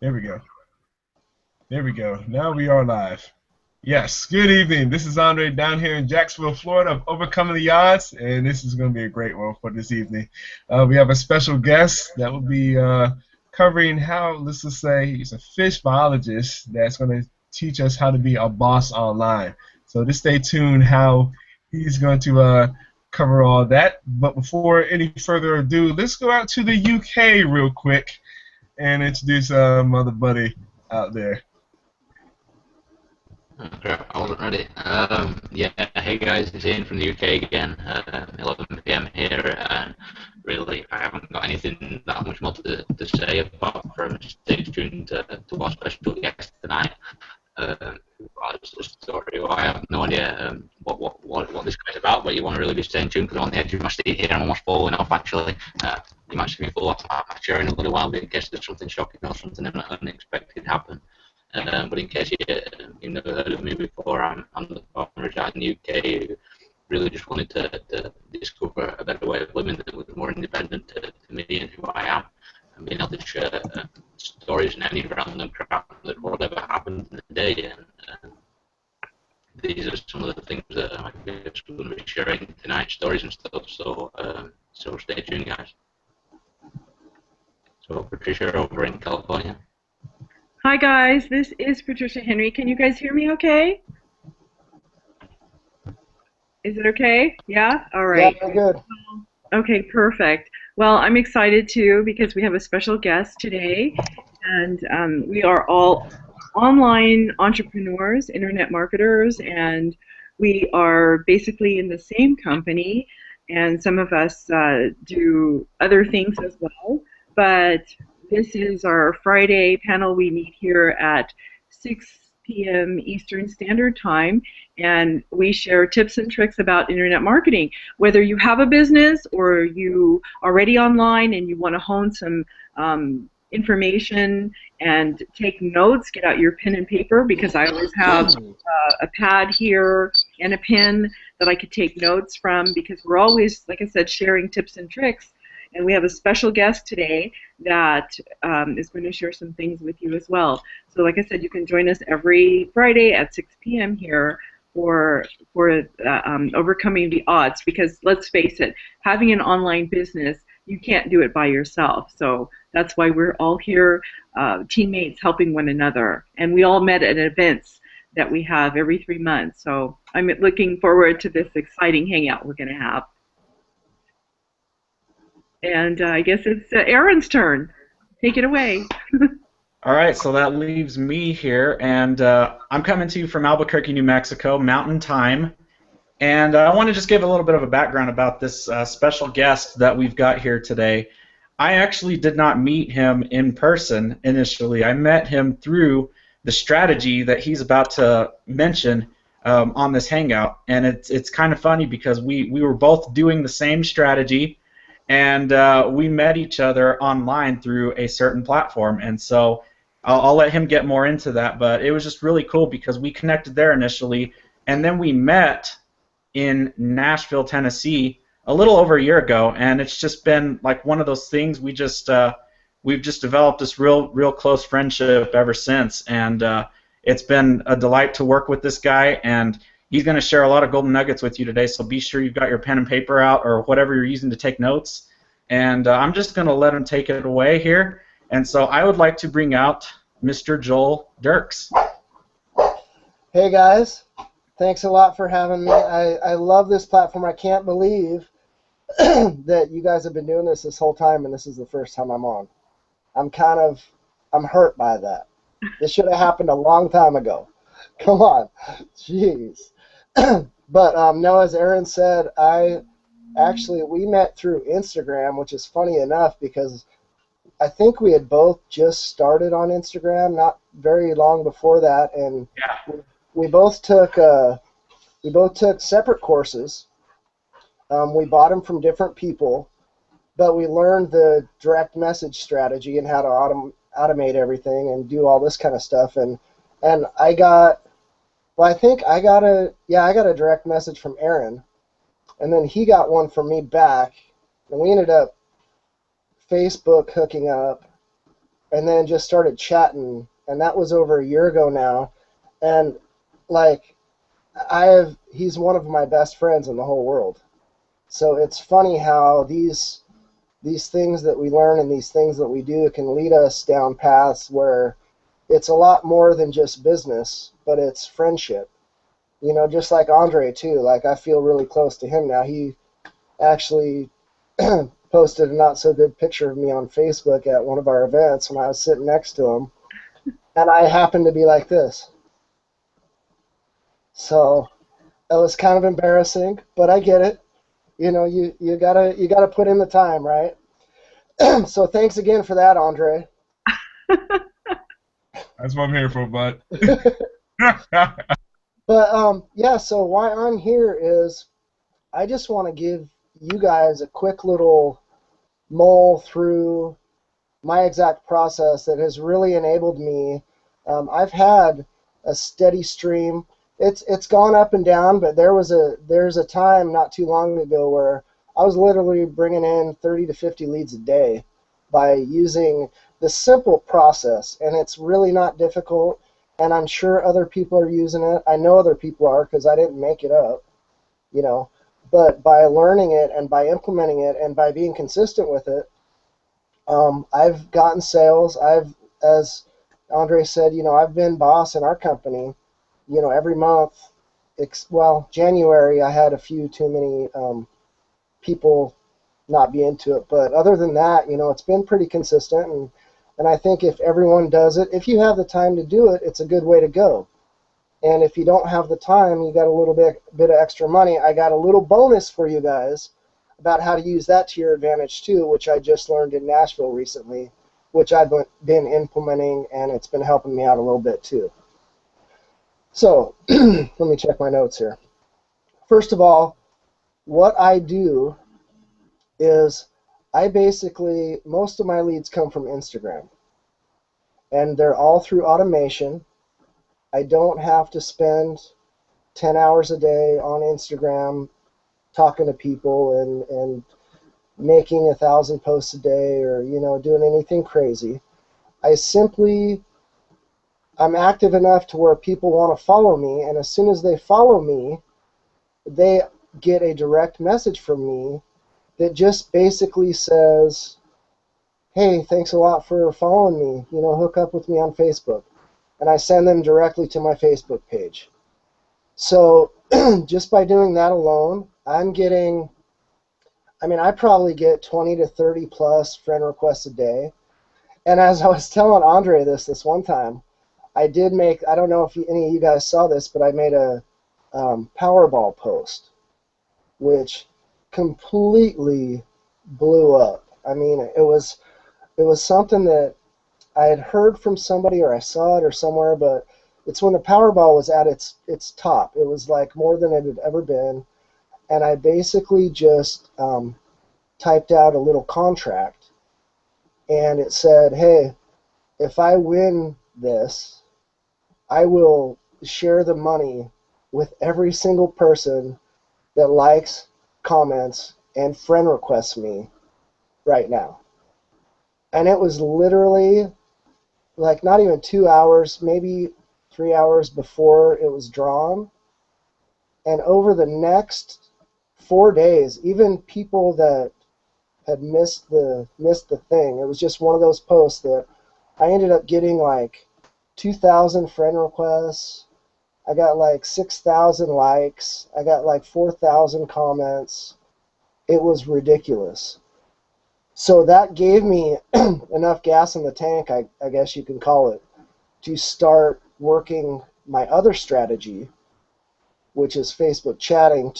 There we go. There we go. Now we are live. Yes, good evening. This is Andre down here in Jacksonville, Florida, of Overcoming the Odds, and this is going to be a great one for this evening. We have a special guest that will be covering how, let's just say, he's a fish biologist that's going to teach us how to be a boss online. So just stay tuned how he's going to cover all that. But before any further ado, let's go out to the UK real quick and introduce my other buddy out there. Crap, I wasn't ready. Yeah, hey guys, it's Ian from the UK again. 11 p.m. here, and really, I haven't got anything that much more to say apart from stay tuned to our special guest tonight. It's a story. I have no idea what this guy's about, but you want to really be staying tuned because I'm on the edge of my seat here. I'm almost falling off actually. You might see me fall off my chair in a little while in case there's something shocking or something unexpected happen. But in case you've never heard of me before, I'm the farmer out in the UK who really just wanted to discover a better way of living that was more independent to me and who I am, and being able to share stories in any random crap that whatever happened in the day. And these are some of the things that I'm going to be sharing tonight, stories and stuff. So stay tuned, guys. So Patricia over in California. Hi guys, this is Patricia Henry. Can you guys hear me okay? Is it okay? Yeah? All Yeah, right. good. Okay, perfect. Well, I'm excited too because we have a special guest today, and we are all online entrepreneurs, internet marketers, and we are basically in the same company, and some of us do other things as well. But this is our Friday panel. We meet here at 6 p.m. Eastern Standard Time, and we share tips and tricks about internet marketing. Whether you have a business or you are already online and you want to hone some information and take notes, get out your pen and paper because I always have a pad here and a pen that I could take notes from because we're always, like I said, sharing tips and tricks. And we have a special guest today that is going to share some things with you as well. So like I said, you can join us every Friday at 6 p.m. here for overcoming the odds because let's face it, having an online business, you can't do it by yourself. So that's why we're all here, teammates helping one another. And we all met at events that we have every 3 months. So I'm looking forward to this exciting hangout we're going to have. And I guess it's Aaron's turn. Take it away. All right, so that leaves me here, and I'm coming to you from Albuquerque, New Mexico, Mountain Time. And I want to just give a little bit of a background about this special guest that we've got here today. I actually did not meet him in person initially. I met him through the strategy that he's about to mention on this hangout. And it's kind of funny because we were both doing the same strategy, and we met each other online through a certain platform. And so I'll let him get more into that, but it was just really cool because we connected there initially, and then we met in Nashville, Tennessee, a little over a year ago, and it's just been like one of those things. We've just developed this real close friendship ever since, and it's been a delight to work with this guy, and he's going to share a lot of golden nuggets with you today. So be sure you've got your pen and paper out or whatever you're using to take notes, and I'm just going to let him take it away here. And so I would like to bring out Mr. Joel Dirks. Hey guys, thanks a lot for having me. I love this platform. I can't believe that you guys have been doing this whole time and this is the first time I'm on. I'm hurt by that. This should have happened a long time ago. Come on, jeez. But no, as Aaron said, we met through Instagram, which is funny enough because I think we had both just started on Instagram, not very long before that, and Yeah. we both took separate courses. We bought them from different people, but we learned the direct message strategy and how to automate everything and do all this kind of stuff. And I think I got a direct message from Aaron, and then he got one from me back, and we ended up Facebook hooking up, and then just started chatting, and that was over a year ago now. And like he's one of my best friends in the whole world. So it's funny how these things that we learn and these things that we do can lead us down paths where it's a lot more than just business, but it's friendship. Just like Andre too. Like I feel really close to him now. He actually posted a not so good picture of me on Facebook at one of our events when I was sitting next to him, and I happened to be like this. So it was kind of embarrassing, but I get it. You gotta put in the time, right? So thanks again for that, Andre. That's what I'm here for, bud. But yeah, so why I'm here is I just want to give you guys a quick little mull through my exact process that has really enabled me. I've had a steady stream. It's gone up and down, but there's a time not too long ago where I was literally bringing in 30 to 50 leads a day by using the simple process, and it's really not difficult. And I'm sure other people are using it. I know other people are because I didn't make it up, you know. But by learning it and by implementing it and by being consistent with it, I've gotten sales. As Andre said, I've been boss in our company. Every month, January I had a few too many people not be into it. But other than that, it's been pretty consistent. And I think if everyone does it, if you have the time to do it, it's a good way to go. And if you don't have the time, you got a little bit of extra money, I got a little bonus for you guys about how to use that to your advantage too, which I just learned in Nashville recently, which I've been implementing, and it's been helping me out a little bit too. So let me check my notes here. First of all, what I do is most of my leads come from Instagram, and they're all through automation. I don't have to spend 10 hours a day on Instagram talking to people and making 1,000 posts a day or, doing anything crazy. I'm active enough to where people want to follow me, and as soon as they follow me, they get a direct message from me that just basically says, hey, thanks a lot for following me, hook up with me on Facebook. And I send them directly to my Facebook page. So just by doing that alone, I probably get 20 to 30 plus friend requests a day. And as I was telling Andre this one time, I don't know if any of you guys saw this, but I made a Powerball post, which completely blew up. It was something that I had heard from somebody, or I saw it or somewhere, but it's when the Powerball was at its top. It was like more than it had ever been, and I basically just typed out a little contract, and it said, hey, if I win this, I will share the money with every single person that likes, comments, and friend requests me right now. And it was literally like not even 2 hours, maybe 3 hours before it was drawn. And over the next 4 days, even people that had missed the thing, it was just one of those posts that I ended up getting like 2,000 friend requests. I got like 6,000 likes. I got like 4,000 comments. It was ridiculous. So that gave me enough gas in the tank, I guess you can call it, to start working my other strategy, which is Facebook chatting.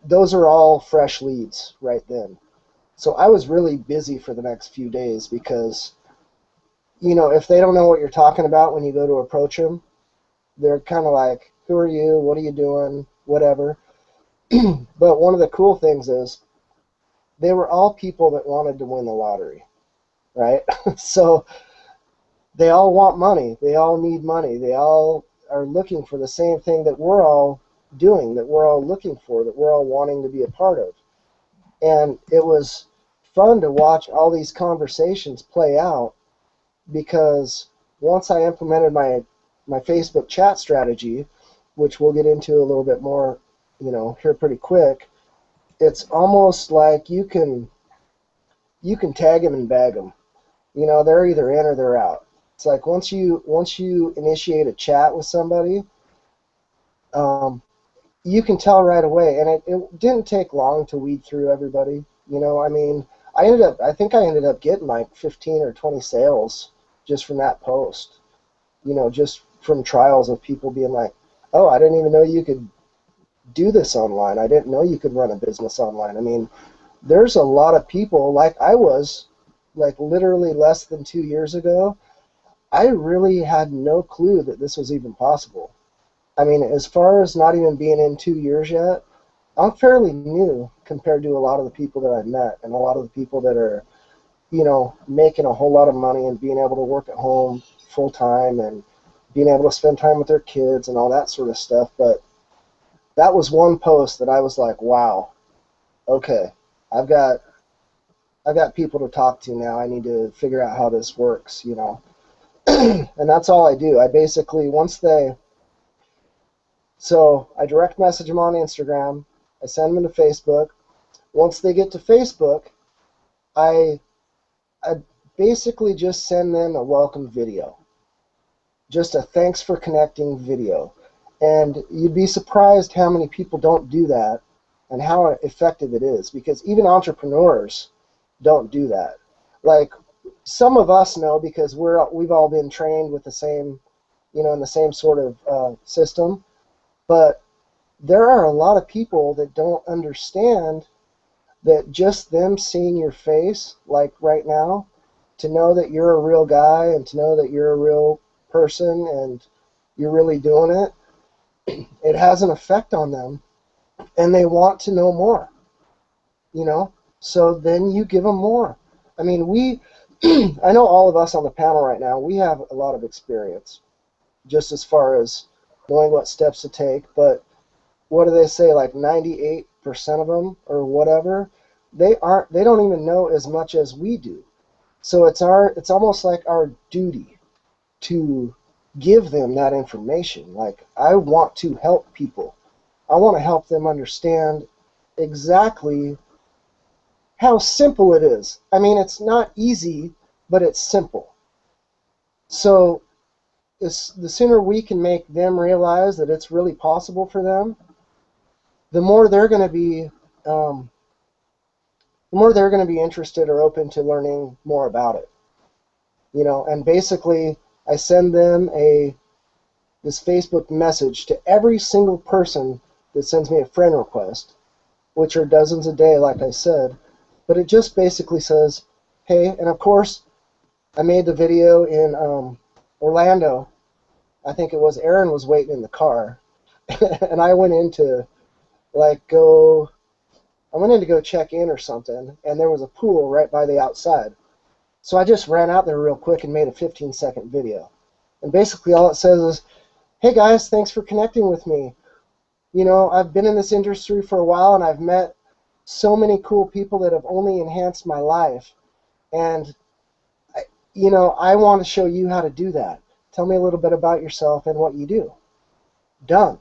Those are all fresh leads right then. So I was really busy for the next few days because, if they don't know what you're talking about when you go to approach them, they're kind of like, who are you? What are you doing? Whatever. But one of the cool things is they were all people that wanted to win the lottery, right? So they all want money. They all need money. They all are looking for the same thing that we're all doing, that we're all looking for, that we're all wanting to be a part of. And it was fun to watch all these conversations play out, because once I implemented my Facebook chat strategy, which we'll get into a little bit more, here pretty quick, it's almost like you can tag them and bag them. They're either in or they're out. It's like once you initiate a chat with somebody, you can tell right away, and it didn't take long to weed through everybody. I mean, I think I ended up getting like 15 or 20 sales just from that post. Just from trials of people being like, "Oh, I didn't even know you could do this online. I didn't know you could run a business online." I mean, there's a lot of people, like I was, like literally less than 2 years ago, I really had no clue that this was even possible. I mean, as far as not even being in 2 years yet, I'm fairly new compared to a lot of the people that I've met and a lot of the people that are, making a whole lot of money and being able to work at home full time and being able to spend time with their kids and all that sort of stuff. But that was one post that I was like, wow, okay, I've got people to talk to now. I need to figure out how this works, and that's all I do. I basically, so I direct message them on Instagram. I send them to Facebook. Once they get to Facebook, I basically just send them a welcome video, just a thanks for connecting video. And you'd be surprised how many people don't do that and how effective it is, because even entrepreneurs don't do that. Like, some of us know because we've all been trained with the same, in the same sort of system, but there are a lot of people that don't understand that just them seeing your face, like right now, to know that you're a real guy and to know that you're a real person and you're really doing it, it has an effect on them, and they want to know more, so then you give them more. I mean, I know all of us on the panel right now, we have a lot of experience just as far as knowing what steps to take, but what do they say, like 98% of them or whatever, they don't even know as much as we do. So it's almost like our duty to give them that information. Like, I want to help people. I want to help them understand exactly how simple it is. I mean, it's not easy, but it's simple. So the sooner we can make them realize that it's really possible for them, the more they're going to be interested or open to learning more about it. And basically I send them this Facebook message to every single person that sends me a friend request, which are dozens a day, like I said. But it just basically says, hey, and of course, I made the video in Orlando. I think it was Aaron was waiting in the car, and I went in to go check in or something, and there was a pool right by the outside. So I just ran out there real quick and made a 15-second video. And basically all it says is, hey guys, thanks for connecting with me. I've been in this industry for a while, and I've met so many cool people that have only enhanced my life. And, I want to show you how to do that. Tell me a little bit about yourself and what you do. Done.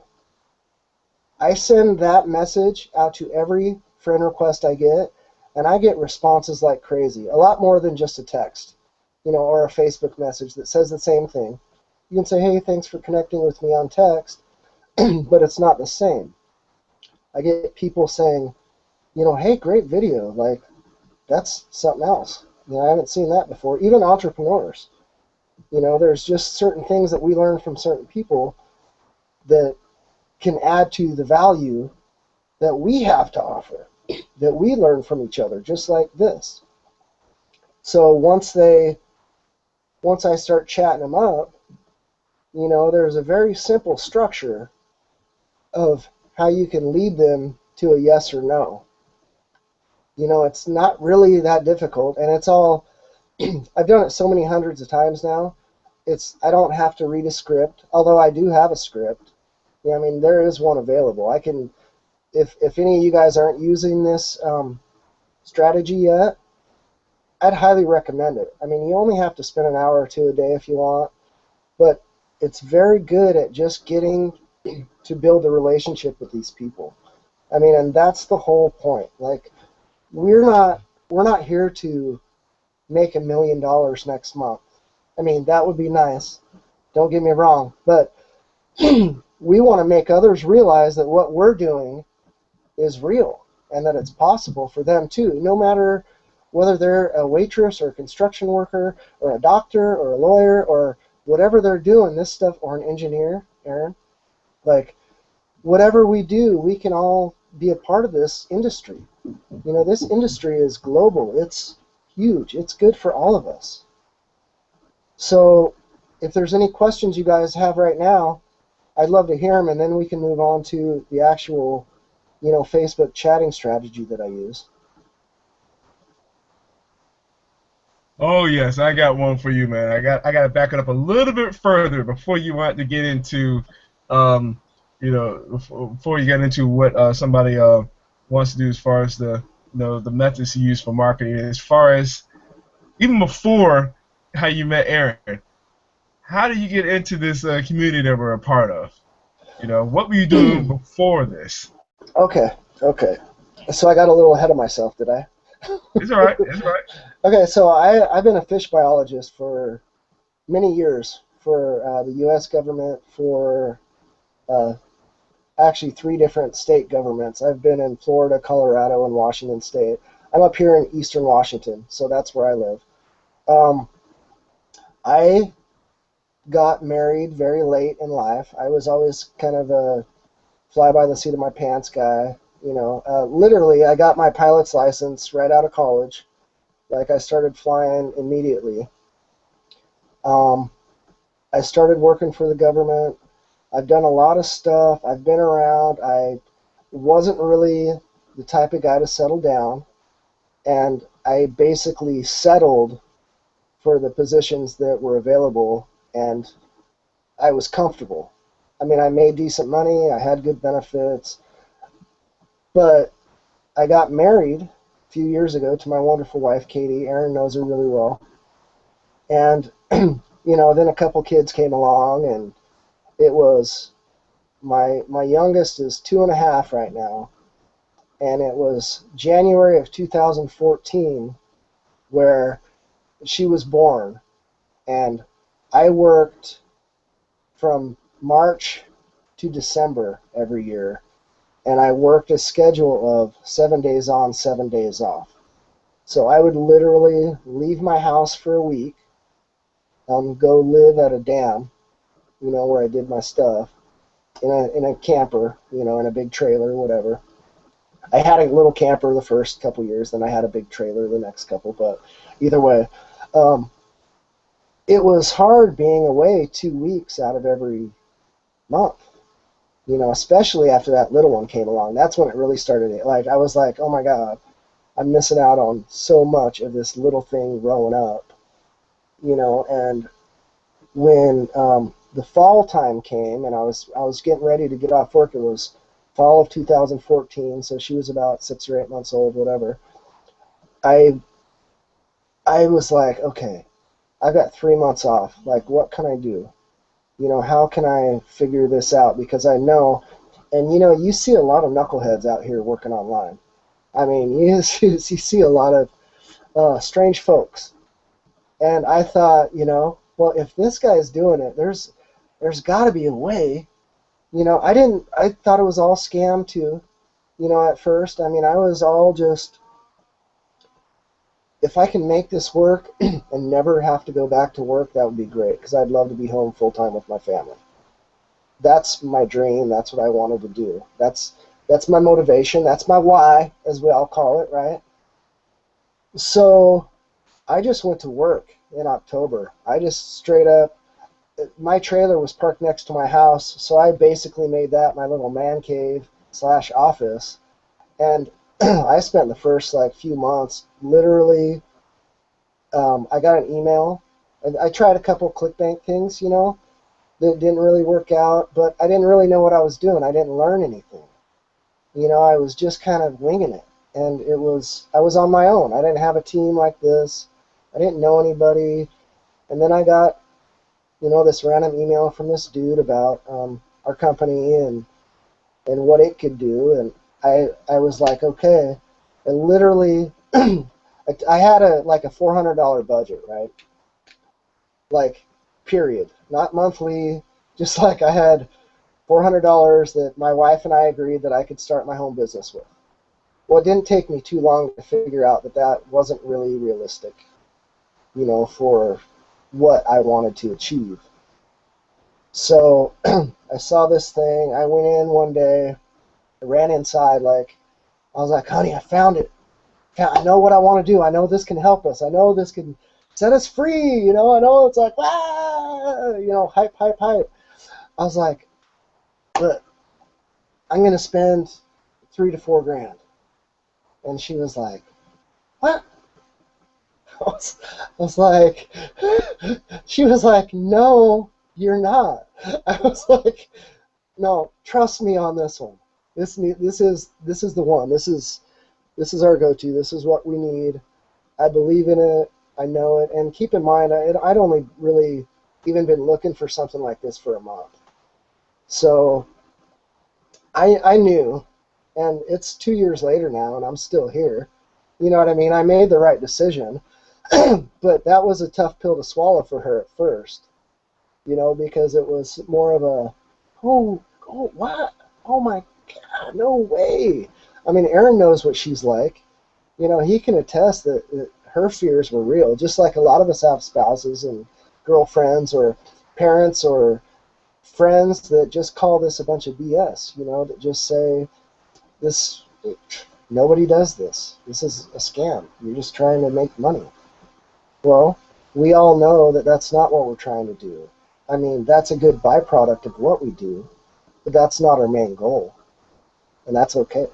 I send that message out to every friend request I get, and I get responses like crazy. A lot more than just a text, or a Facebook message that says the same thing. You can say, hey, thanks for connecting with me on text, but it's not the same. I get people saying, hey, great video. Like, that's something else. I haven't seen that before. Even entrepreneurs. There's just certain things that we learn from certain people that can add to the value that we have to offer, that we learn from each other, just like this. So once I start chatting them up, there's a very simple structure of how you can lead them to a yes or no. It's not really that difficult, and it's all, I've done it so many hundreds of times now, I don't have to read a script, although I do have a script. There is one available. I can, if any of you guys aren't using this strategy yet, I'd highly recommend it. I mean, you only have to spend an hour or two a day if you want, but it's very good at just getting to build a relationship with these people. I mean, and that's the whole point. Like, we're not we're not here to make $1 million next month. I mean, that would be nice. Don't get me wrong, but we want to make others realize that what we're doing is real and that it's possible for them too, no matter whether they're a waitress or a construction worker or a doctor or a lawyer or whatever they're doing, this stuff, or an engineer, Aaron. Like, whatever we do, we can all be a part of this industry. You know, this industry is global. It's huge. It's good for all of us. So if there's any questions you guys have right now, I'd love to hear them, and then we can move on to the actual, Facebook chatting strategy that I use. Oh yes, I got one for you, man. I got to back it up a little bit further before you want to get into, um, before you get into what somebody wants to do as far as the methods you use for marketing. As far as even before how you met Aaron, how did you get into this community that we're a part of? What were you doing before this? Okay, okay. So I got a little ahead of myself, did I? It's all right. It's all right. Okay, so I've been a fish biologist for many years for the U.S. government, for uh, actually 3 different state governments. I've been in Florida, Colorado, and Washington State. I'm up here in eastern Washington, so that's where I live. Um, I got married very late in life. I was always kind of a fly by the seat of my pants guy. Literally, I got my pilot's license right out of college. Like, I started flying immediately. Um, I started working for the government. I've done a lot of stuff. I've been around. I wasn't really the type of guy to settle down, and I basically settled for the positions that were available, and I was comfortable. I mean, I made decent money. I had good benefits, but I got married a few years ago to my wonderful wife, Katie. Aaron knows her really well. And, then a couple kids came along, and it was my youngest is 2.5 right now. And it was January of 2014 where she was born. And I worked from March to December every year. And I worked a schedule of 7 days on, 7 days off. So I would literally leave my house for a week, go live at a dam, where I did my stuff, in a camper, in a big trailer, whatever. I had a little camper the first couple years, then I had a big trailer the next couple, but either way, it was hard being away 2 weeks out of every month, especially after that little one came along. That's when it really started. Like, I was like, oh my God, I'm missing out on so much of this little thing growing up, and when the fall time came and I was getting ready to get off work, it was fall of 2014, so she was about 6 or 8 months old, whatever. I was like, okay, I've got 3 months off. Like, what can I do? How can I figure this out? Because I know, and you see a lot of knuckleheads out here working online. I mean, you see a lot of strange folks. And I thought, well, if this guy's doing it, there's got to be a way. I thought it was all scam too, at first. I mean, I was all just, if I can make this work and never have to go back to work, that would be great, because I'd love to be home full time with my family. That's my dream. That's what I wanted to do. That's my motivation. That's my why, as we all call it, right? So I just went to work in October. I just straight up, my trailer was parked next to my house, so I basically made that my little man cave / office. And I spent the first few months literally. I got an email. I tried a couple ClickBank things, that didn't really work out, but I didn't really know what I was doing. I didn't learn anything. I was just kind of winging it. and I was on my own. I didn't have a team like this. I didn't know anybody. And then I got, this random email from this dude about our company and what it could do, and I was like, okay. And literally, I had a $400 budget, right? Like, period. Not monthly. Just like I had $400 that my wife and I agreed that I could start my home business with. Well, it didn't take me too long to figure out that that wasn't really realistic, for what I wanted to achieve. So I saw this thing. I went in one day. I ran inside. I was like, honey, I found it. I know what I want to do. I know this can help us. I know this can set us free. I know it's like, hype, hype, hype. I was like, but I'm going to spend $3 to $4 grand. And she was like, what? I was like, she was like, no, you're not. I was like, no, trust me on this one. This is the one. This is our go-to. This is what we need. I believe in it. I know it. And keep in mind, I'd only really even been looking for something like this for a month. So I knew, and it's 2 years later now, and I'm still here. You know what I mean? I made the right decision, but that was a tough pill to swallow for her at first, because it was more of a, oh, what? Oh my God, no way. I mean, Aaron knows what she's like. He can attest that her fears were real, just like a lot of us have spouses and girlfriends or parents or friends that just call this a bunch of BS, that just say, this, nobody does this. This is a scam. You're just trying to make money. Well, we all know that that's not what we're trying to do. I mean, that's a good byproduct of what we do, but that's not our main goal. And that's okay.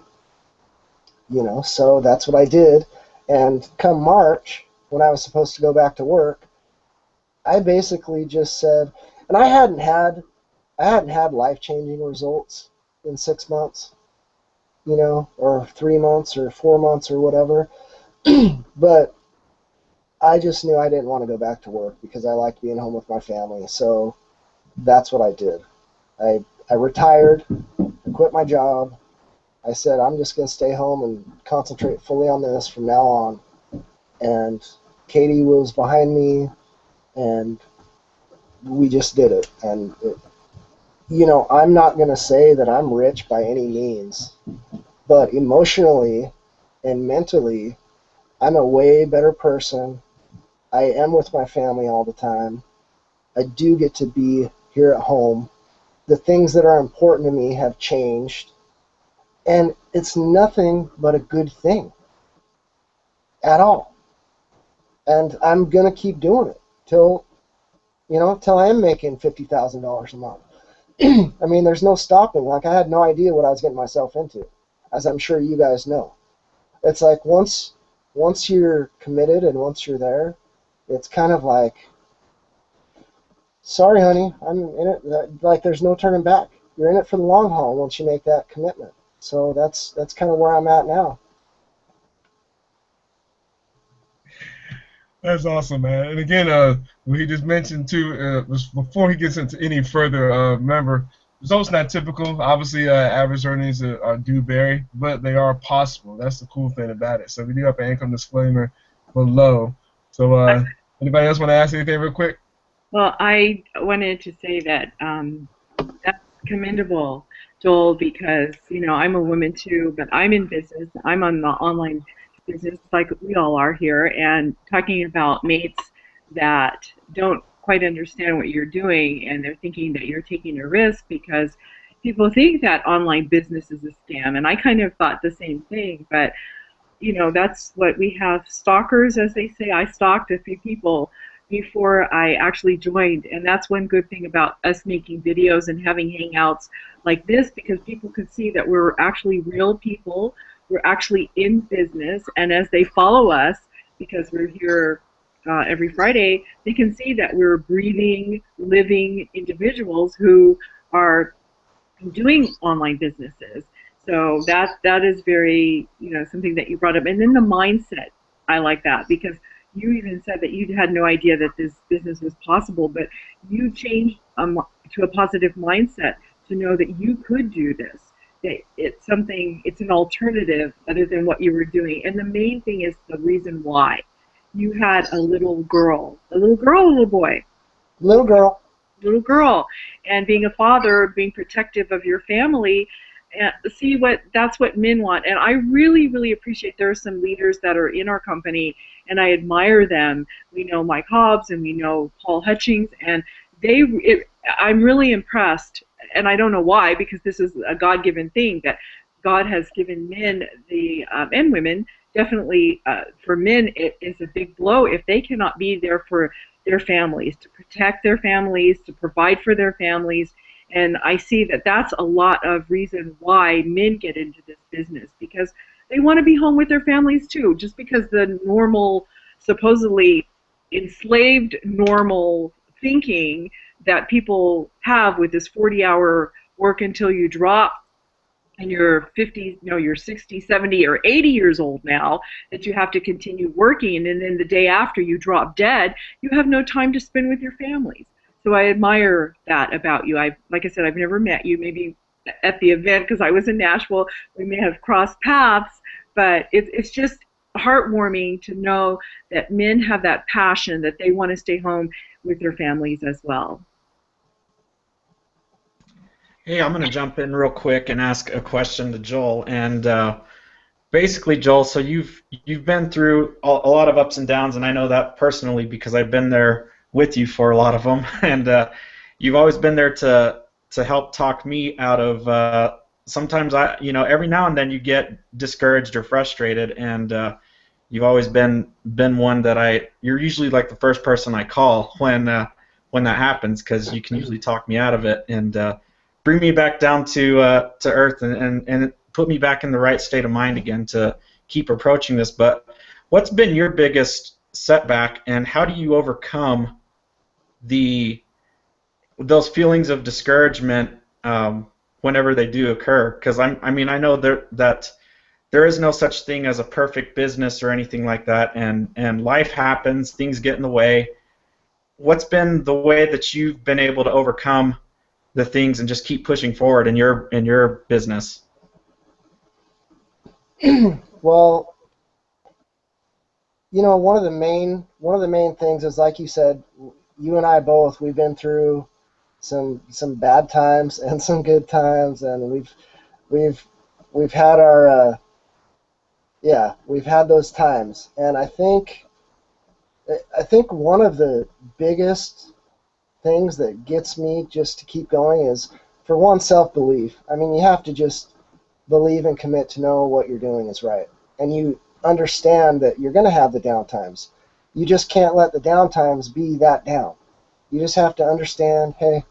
So that's what I did. And come March, when I was supposed to go back to work, I basically just said, and I hadn't had life-changing results in 6 months, or 3 months or 4 months or whatever. But I just knew I didn't want to go back to work because I liked being home with my family. So that's what I did. I retired, I quit my job. I said, I'm just going to stay home and concentrate fully on this from now on. And Katie was behind me, and we just did it. And, I'm not going to say that I'm rich by any means, but emotionally and mentally, I'm a way better person. I am with my family all the time. I do get to be here at home. The things that are important to me have changed. And it's nothing but a good thing at all. And I'm going to keep doing it till I am making $50,000 a month. I mean, there's no stopping. I had no idea what I was getting myself into, as I'm sure you guys know. It's like once you're committed and once you're there, it's kind of like, sorry, honey, I'm in it. Like there's no turning back. You're in it for the long haul once you make that commitment. So that's kind of where I'm at now. That's awesome, man. And again, what he just mentioned too, was before he gets into any further, remember, results not typical. Obviously, average earnings do vary, but they are possible. That's the cool thing about it. So we do have an income disclaimer below. So anybody else want to ask anything real quick? Well, I wanted to say that that's commendable, Joel, because I'm a woman too, but I'm in business. I'm on the online business like we all are here, and talking about mates that don't quite understand what you're doing, and they're thinking that you're taking a risk because people think that online business is a scam, and I kind of thought the same thing, but that's what we have, stalkers, as they say. I stalked a few people before I actually joined, and that's one good thing about us making videos and having hangouts like this, because people could see that we're actually real people, we're actually in business, and as they follow us, because we're here every Friday, they can see that we're breathing, living individuals who are doing online businesses. So that is very, something that you brought up. And then the mindset, I like that because you even said that you had no idea that this business was possible, but you changed to a positive mindset to know that you could do this. That it's something, it's an alternative other than what you were doing. And the main thing is the reason why. You had a little boy, Little girl. little girl, and being a father, being protective of your family. And see, what that's what men want. And I really, really appreciate, there are some leaders that are in our company, and I admire them. We know Mike Hobbs and we know Paul Hutchings, and I'm really impressed. And I don't know why, because this is a God-given thing that God has given men and women. Definitely, for men, it is a big blow if they cannot be there for their families, to protect their families, to provide for their families. And I see that that's a lot of reason why men get into this business, because they want to be home with their families too. Just because the normal, supposedly enslaved normal thinking that people have with this 40-hour work until you drop and you're 50, no, you're 60, 70, or 80 years old now, that you have to continue working, and then the day after you drop dead, you have no time to spend with your families. So I admire that about you. Like I said, I've never met you. Maybe at the event, because I was in Nashville, we may have crossed paths, but it's just heartwarming to know that men have that passion, that they want to stay home with their families as well. Hey, I'm going to jump in real quick and ask a question to Joel. And basically, Joel, so you've been through a lot of ups and downs, and I know that personally because I've been there with you for a lot of them. And you've always been there to help talk me out of. Sometimes every now and then you get discouraged or frustrated, and you've always been one that you're usually like the first person I call when that happens, because you can usually talk me out of it and bring me back down to earth and put me back in the right state of mind again to keep approaching this. But what's been your biggest setback, and how do you overcome those feelings of discouragement whenever they do occur? Because I know that there is no such thing as a perfect business or anything like that, and life happens, things get in the way. What's been the way that you've been able to overcome the things and just keep pushing forward in your business? Well, one of the main things is, like you said, you and I both, we've been through some bad times and some good times, and we've had our we've had those times. And I think one of the biggest things that gets me just to keep going is, for one, self-belief. I mean, you have to just believe and commit to know what you're doing is right. And you understand that you're going to have the down times. You just can't let the down times be that down. You just have to understand, hey,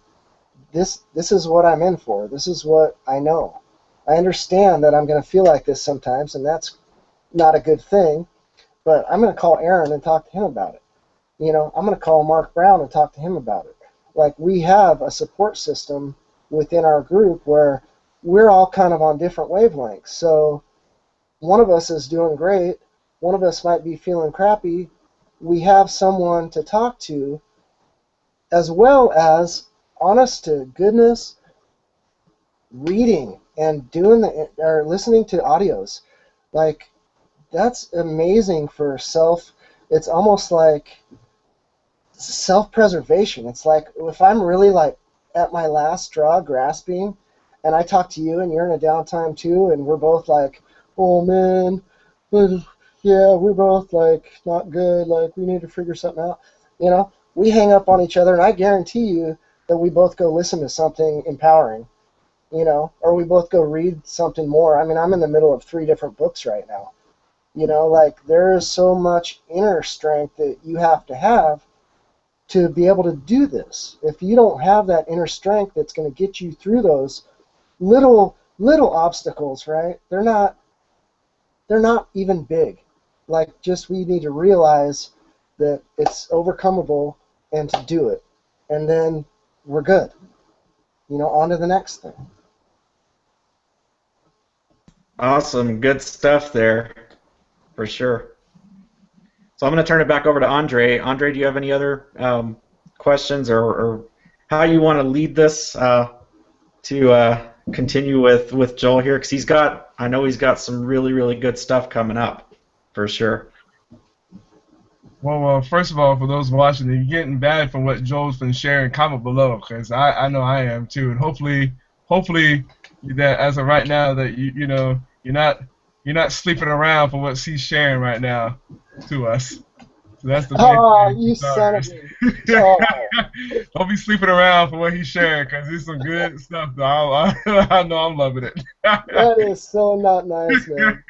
this is what I'm in for. This is what I know. I understand that I'm going to feel like this sometimes, and that's not a good thing, but I'm going to call Aaron and talk to him about it. I'm going to call Mark Brown and talk to him about it. Like, we have a support system within our group where we're all kind of on different wavelengths. So one of us is doing great, one of us might be feeling crappy. We have someone to talk to, as well as, honest to goodness, reading and or listening to audios. Like, that's amazing for it's almost like self-preservation. It's like, if I'm really like at my last straw grasping, and I talk to you and you're in a downtime too, and we're both like, oh man, yeah, we're both like not good, like we need to figure something out. We hang up on each other, and I guarantee you that we both go listen to something empowering, or we both go read something more. I mean, I'm in the middle of 3 different books right now. Like, there is so much inner strength that you have to be able to do this. If you don't have that inner strength that's going to get you through those little obstacles, right? They're not even big. Like, just, we need to realize that it's overcomable and to do it. And then we're good. On to the next thing. Awesome, good stuff there, for sure. So I'm going to turn it back over to Andre. Andre, do you have any other questions or how you want to lead this to continue with Joel here? Because I know he's got some really, really good stuff coming up, for sure. Well, first of all, for those watching, if you're getting bad from what Joel's been sharing, comment below, because I know I am too, and hopefully that as of right now that you're not sleeping around for what he's sharing right now to us. So that's the main Oh, thing you for son of starters. a. Oh, Don't be sleeping around for what he's sharing, because it's some good stuff. Though. I know I'm loving it. that is so not nice, man.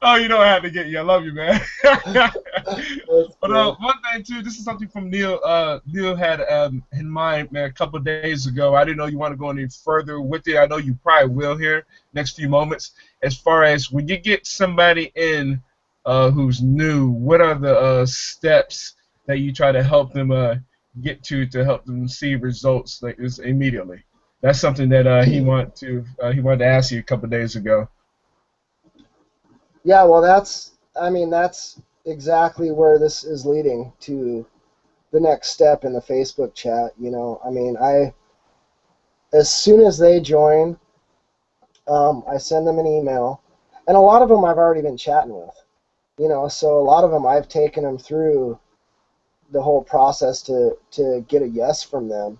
Oh, you know I had to get you. I love you, man. That's But cool. one thing too, this is something from Neil. Neil had in mind, man, a couple of days ago. I didn't know you want to go any further with it. I know you probably will here next few moments. As far as when you get somebody in who's new, what are the steps that you try to help them get to help them see results like this immediately? That's something that he wanted to ask you a couple of days ago. Yeah, well, that's exactly where this is leading to the next step in the Facebook chat. As soon as they join, I send them an email, and a lot of them I've already been chatting with. So a lot of them I've taken them through the whole process to get a yes from them,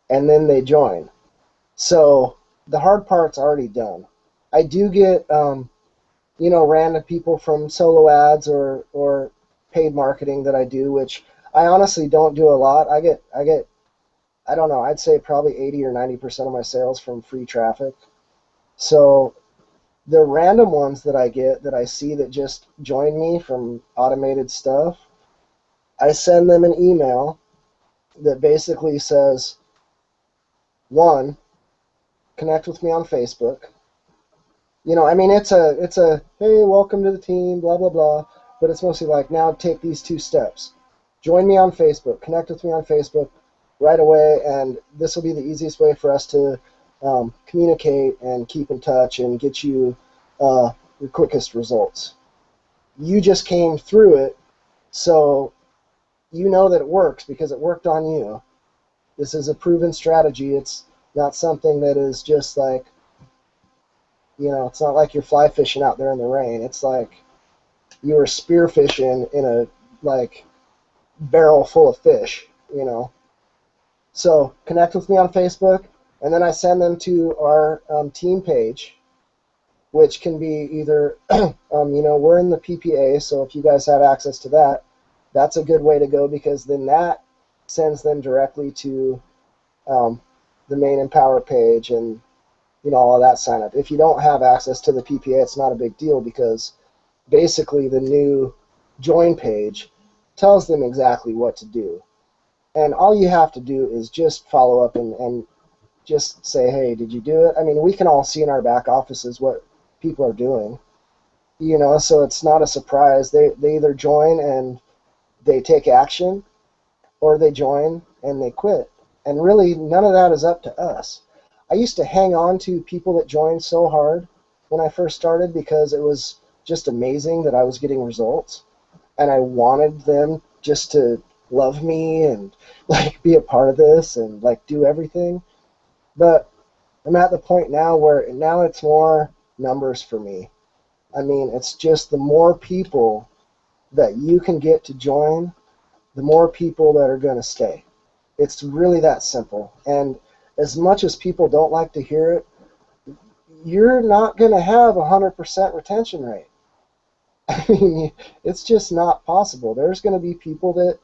and then they join. So the hard part's already done. I do get random people from solo ads or paid marketing that I do, which I honestly don't do a lot. I get I don't know, I'd say probably 80 or 90% of my sales from free traffic. So the random ones that I get that I see that just join me from automated stuff, I send them an email that basically says, one, connect with me on Facebook. It's a hey, welcome to the team, blah blah blah, but it's mostly like, now take these two steps. Join me on Facebook, connect with me on Facebook right away, and this will be the easiest way for us to communicate and keep in touch and get you your quickest results. You just came through it, so you know that it works because it worked on you. This is a proven strategy. It's not something that is just like, it's not like you're fly fishing out there in the rain. It's like you were spear fishing in a like barrel full of fish, you know. So connect with me on Facebook, and then I send them to our team page, which can be either, we're in the PPA, so if you guys have access to that, that's a good way to go, because then that sends them directly to the main Empower page and all of that sign up. If you don't have access to the PPA, it's not a big deal, because basically the new join page tells them exactly what to do. And all you have to do is just follow up and just say, hey, did you do it? I mean, we can all see in our back offices what people are doing, so it's not a surprise. They either join and they take action, or they join and they quit. And really, none of that is up to us. I used to hang on to people that joined so hard when I first started, because it was just amazing that I was getting results, and I wanted them just to love me and like be a part of this and like do everything. But I'm at the point now where now it's more numbers for me. I mean, it's just the more people that you can get to join, the more people that are going to stay. It's really that simple. And as much as people don't like to hear it, you're not going to have a 100% retention rate. I mean, it's just not possible. There's going to be people that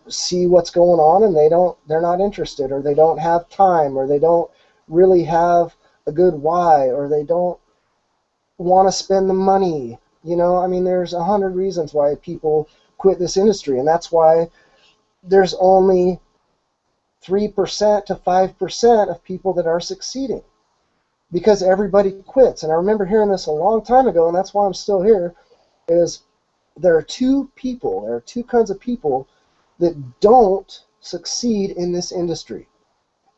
see what's going on and they're not interested, or they don't have time, or they don't really have a good why, or they don't want to spend the money. I mean, there's 100 reasons why people quit this industry, and that's why there's only 3% to 5% of people that are succeeding, because everybody quits. And I remember hearing this a long time ago, and that's why I'm still here, is there are two kinds of people that don't succeed in this industry.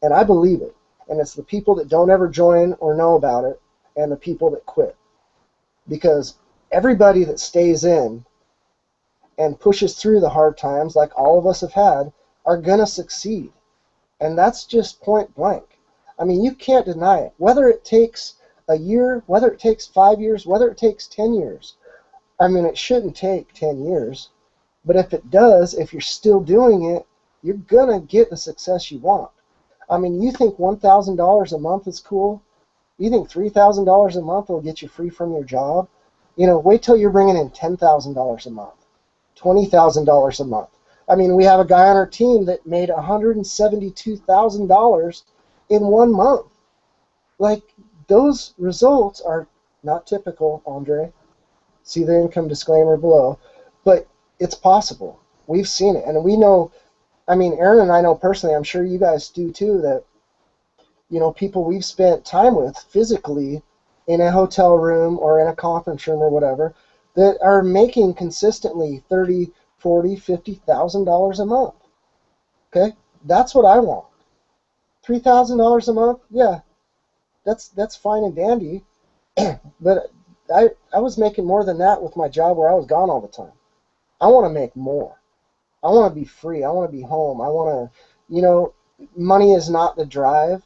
And I believe it. And it's the people that don't ever join or know about it and the people that quit. Because everybody that stays in and pushes through the hard times, like all of us have had, are going to succeed. And that's just point blank. I mean, you can't deny it. Whether it takes a year, whether it takes 5 years, whether it takes 10 years. I mean, it shouldn't take 10 years. But if it does, if you're still doing it, you're going to get the success you want. I mean, you think $1,000 a month is cool? You think $3,000 a month will get you free from your job? You know, wait till you're bringing in $10,000 a month, $20,000 a month. I mean, we have a guy on our team that made $172,000 in 1 month. Like, those results are not typical, Andre. See the income disclaimer below. But it's possible. We've seen it. And we know, I mean, Aaron and I know personally, I'm sure you guys do too, that, you know, people we've spent time with physically in a hotel room or in a conference room or whatever that are making consistently $30,000, $40,000, $50,000 a month. Okay? That's what I want. $3,000 a month? Yeah. That's fine and dandy. But I was making more than that with my job where I was gone all the time. I want to make more. I want to be free. I want to be home. I want to, you know, money is not the drive,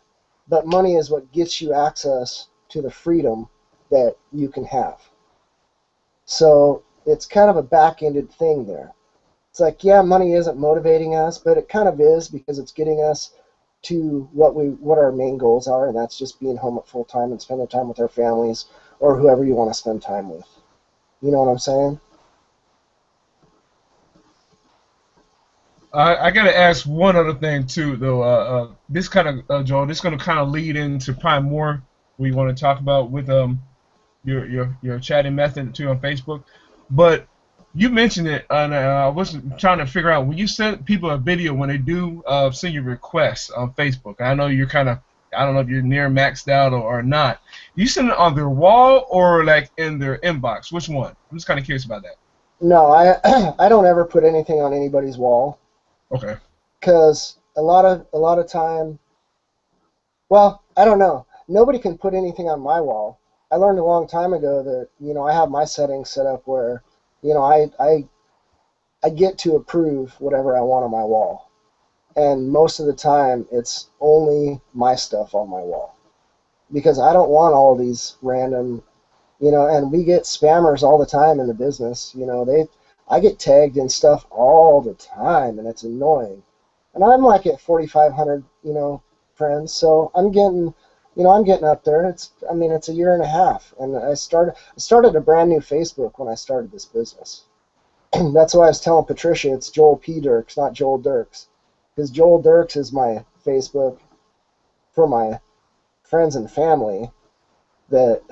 but money is what gets you access to the freedom that you can have. So it's kind of a back-ended thing there. It's like, yeah, money isn't motivating us, but it kind of is because it's getting us to what our main goals are, and that's just being home at full time and spending time with our families or whoever you want to spend time with. You know what I'm saying? I gotta ask one other thing too, though. This kind of Joel, this gonna kind of lead into probably more we want to talk about with your chatting method too on Facebook. But you mentioned it, and I was trying to figure out when you send people a video when they do send you requests on Facebook. I know you're kind of, I don't know if you're near maxed out or not. You send it on their wall or like in their inbox? Which one? I'm just kind of curious about that. No, I don't ever put anything on anybody's wall. Okay. Because a lot of time, well, I don't know. Nobody can put anything on my wall. I learned a long time ago that, you know, I have my settings set up where, you know, I get to approve whatever I want on my wall. And most of the time, it's only my stuff on my wall. Because I don't want all these random, you know, and we get spammers all the time in the business. You know, I get tagged in stuff all the time, and it's annoying. And I'm like at 4,500, you know, friends, so I'm getting up there. It's a year and a half, and I started a brand new Facebook when I started this business. That's why I was telling Patricia it's Joel P. Dirks, not Joel Dirks, because Joel Dirks is my Facebook for my friends and family that,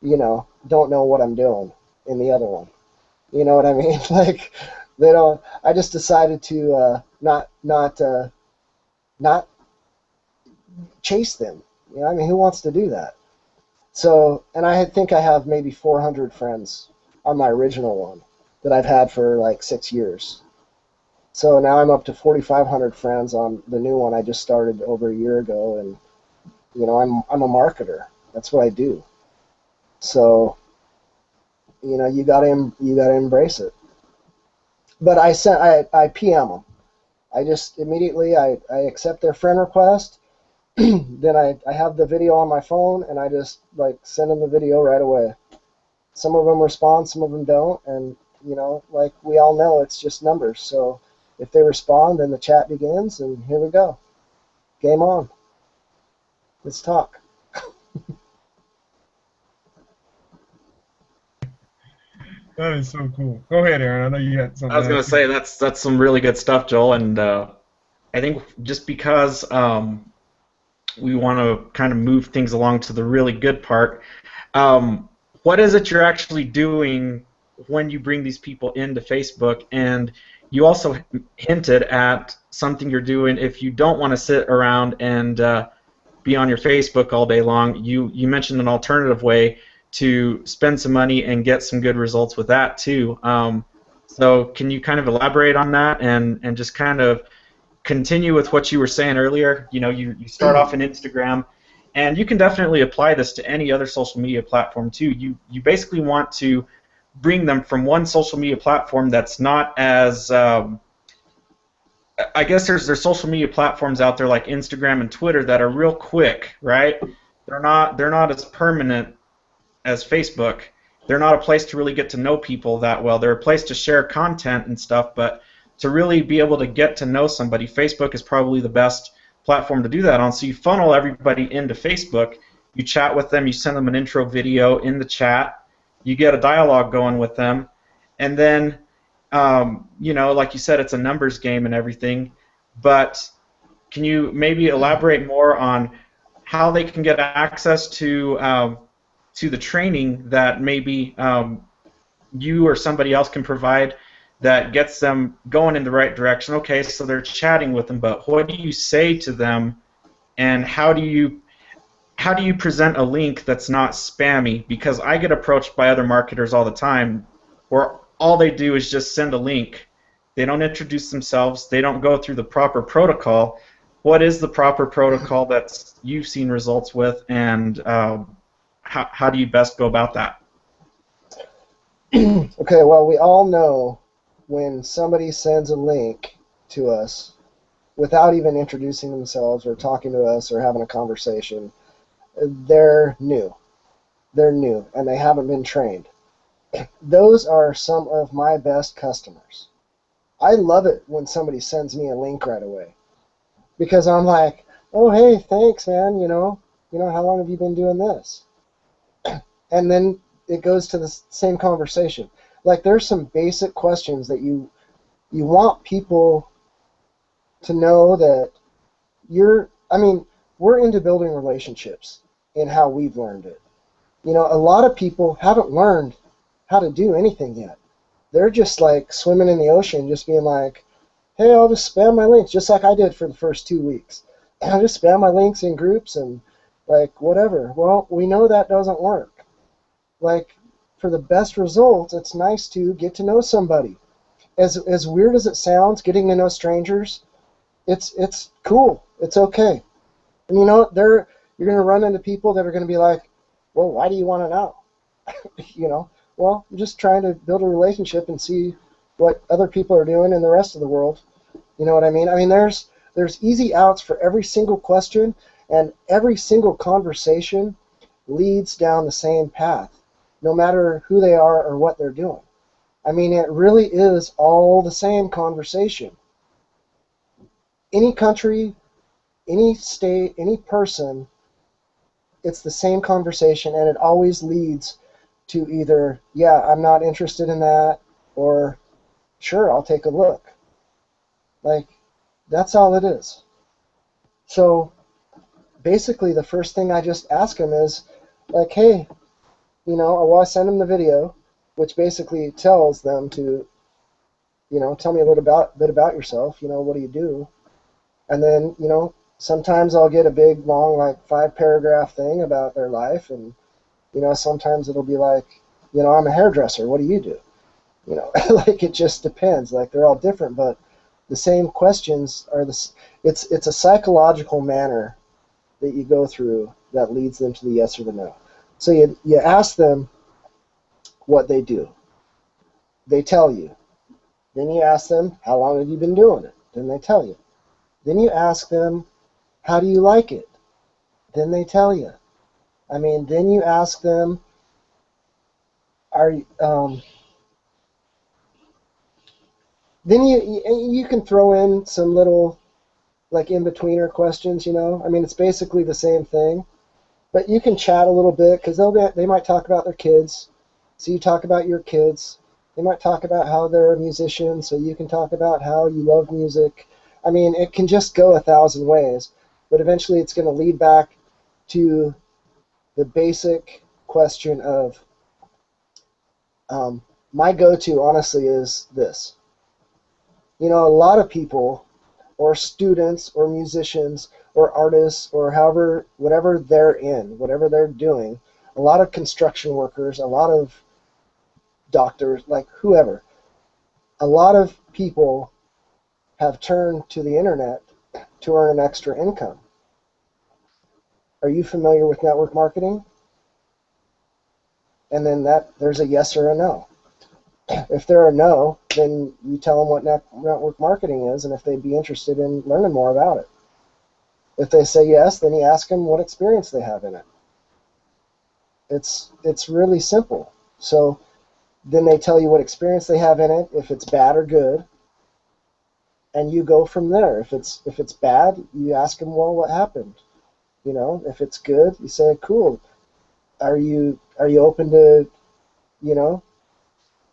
you know, don't know what I'm doing in the other one. You know what I mean? Like, they don't. I just decided to not chase them. You know, I mean, who wants to do that? So, and I think I have maybe 400 friends on my original one that I've had for like 6 years. So now I'm up to 4,500 friends on the new one I just started over a year ago, and you know, I'm a marketer. That's what I do. So, you know, you gotta embrace it. But I PM them. I just immediately I accept their friend request. Then I have the video on my phone, and I just like send them the video right away. Some of them respond, some of them don't, and you know, like we all know, it's just numbers. So if they respond, then the chat begins, and here we go. Game on. Let's talk. That is so cool. Go ahead, Aaron. I know you had something. I was going to say that's some really good stuff, Joel, and I think just because we want to kind of move things along to the really good part, what is it you're actually doing when you bring these people into Facebook? And you also hinted at something you're doing if you don't want to sit around and be on your Facebook all day long. You mentioned an alternative way to spend some money and get some good results with that too. So can you kind of elaborate on that and just kind of continue with what you were saying earlier. You start off in Instagram, and you can definitely apply this to any other social media platform too. You basically want to bring them from one social media platform that's not as I guess there's social media platforms out there like Instagram and Twitter that are real quick, right? They're not as permanent as Facebook. They're not a place to really get to know people that well. They're a place to share content and stuff, but to really be able to get to know somebody, Facebook is probably the best platform to do that on. So you funnel everybody into Facebook, you chat with them, you send them an intro video in the chat, you get a dialogue going with them, and then, like you said, it's a numbers game and everything, but can you maybe elaborate more on how they can get access to the training that maybe you or somebody else can provide that gets them going in the right direction? Okay, so they're chatting with them, but what do you say to them, and how do you present a link that's not spammy? Because I get approached by other marketers all the time where all they do is just send a link. They don't introduce themselves. They don't go through the proper protocol. What is the proper protocol that you've seen results with, and how do you best go about that? Okay, well, we all know when somebody sends a link to us without even introducing themselves or talking to us or having a conversation, they're new. They're new, and they haven't been trained. Those are some of my best customers. I love it when somebody sends me a link right away, because I'm like, oh, hey, thanks, man, how long have you been doing this? And then it goes to the same conversation. Like, there's some basic questions that you want people to know that we're into building relationships in how we've learned it. A lot of people haven't learned how to do anything yet. They're just like swimming in the ocean, just being like, hey, I'll just spam my links, just like I did for the first 2 weeks. I'll just spam my links in groups and like whatever. Well, we know that doesn't work. Like, for the best results, it's nice to get to know somebody. As weird as it sounds, getting to know strangers, it's cool. It's okay. And you're going to run into people that are going to be like, well, why do you want to know? Well, I'm just trying to build a relationship and see what other people are doing in the rest of the world. You know what I mean? There's easy outs for every single question, and every single conversation leads down the same path, no matter who they are or what they're doing. It really is all the same conversation. Any country, any state, any person, it's the same conversation, and it always leads to either, yeah, I'm not interested in that, or sure, I'll take a look. Like, that's all it is. So basically, the first thing I just ask them is, like, hey, I send them the video, which basically tells them to, tell me a little bit about yourself. What do you do? And then, sometimes I'll get a big, long, like 5-paragraph thing about their life, and sometimes it'll be like, I'm a hairdresser. What do you do? Like, it just depends. Like, they're all different, but the same questions are it's a psychological manner that you go through that leads them to the yes or the no. So you ask them what they do. They tell you. Then you ask them, how long have you been doing it? Then they tell you. Then you ask them, how do you like it? Then they tell you. Then you ask them, then you can throw in some little, like, in-betweener questions, it's basically the same thing. But you can chat a little bit, because they might talk about their kids, so you talk about your kids. They might talk about how they're a musician, so you can talk about how you love music. It can just go 1,000 ways, but eventually it's going to lead back to the basic question of, my go-to, honestly, is this. A lot of people, or students, or musicians, or artists, or whatever they're in, whatever they're doing, a lot of construction workers, a lot of doctors, like whoever, a lot of people have turned to the internet to earn an extra income. Are you familiar with network marketing? And then there's a yes or a no. If they're a no, then you tell them what network marketing is and if they'd be interested in learning more about it. If they say yes, then you ask them what experience they have in it. It's really simple. So then they tell you what experience they have in it, if it's bad or good, and you go from there. If it's bad, you ask them, well, what happened? You know, if it's good, you say, cool. Are you open to, you know,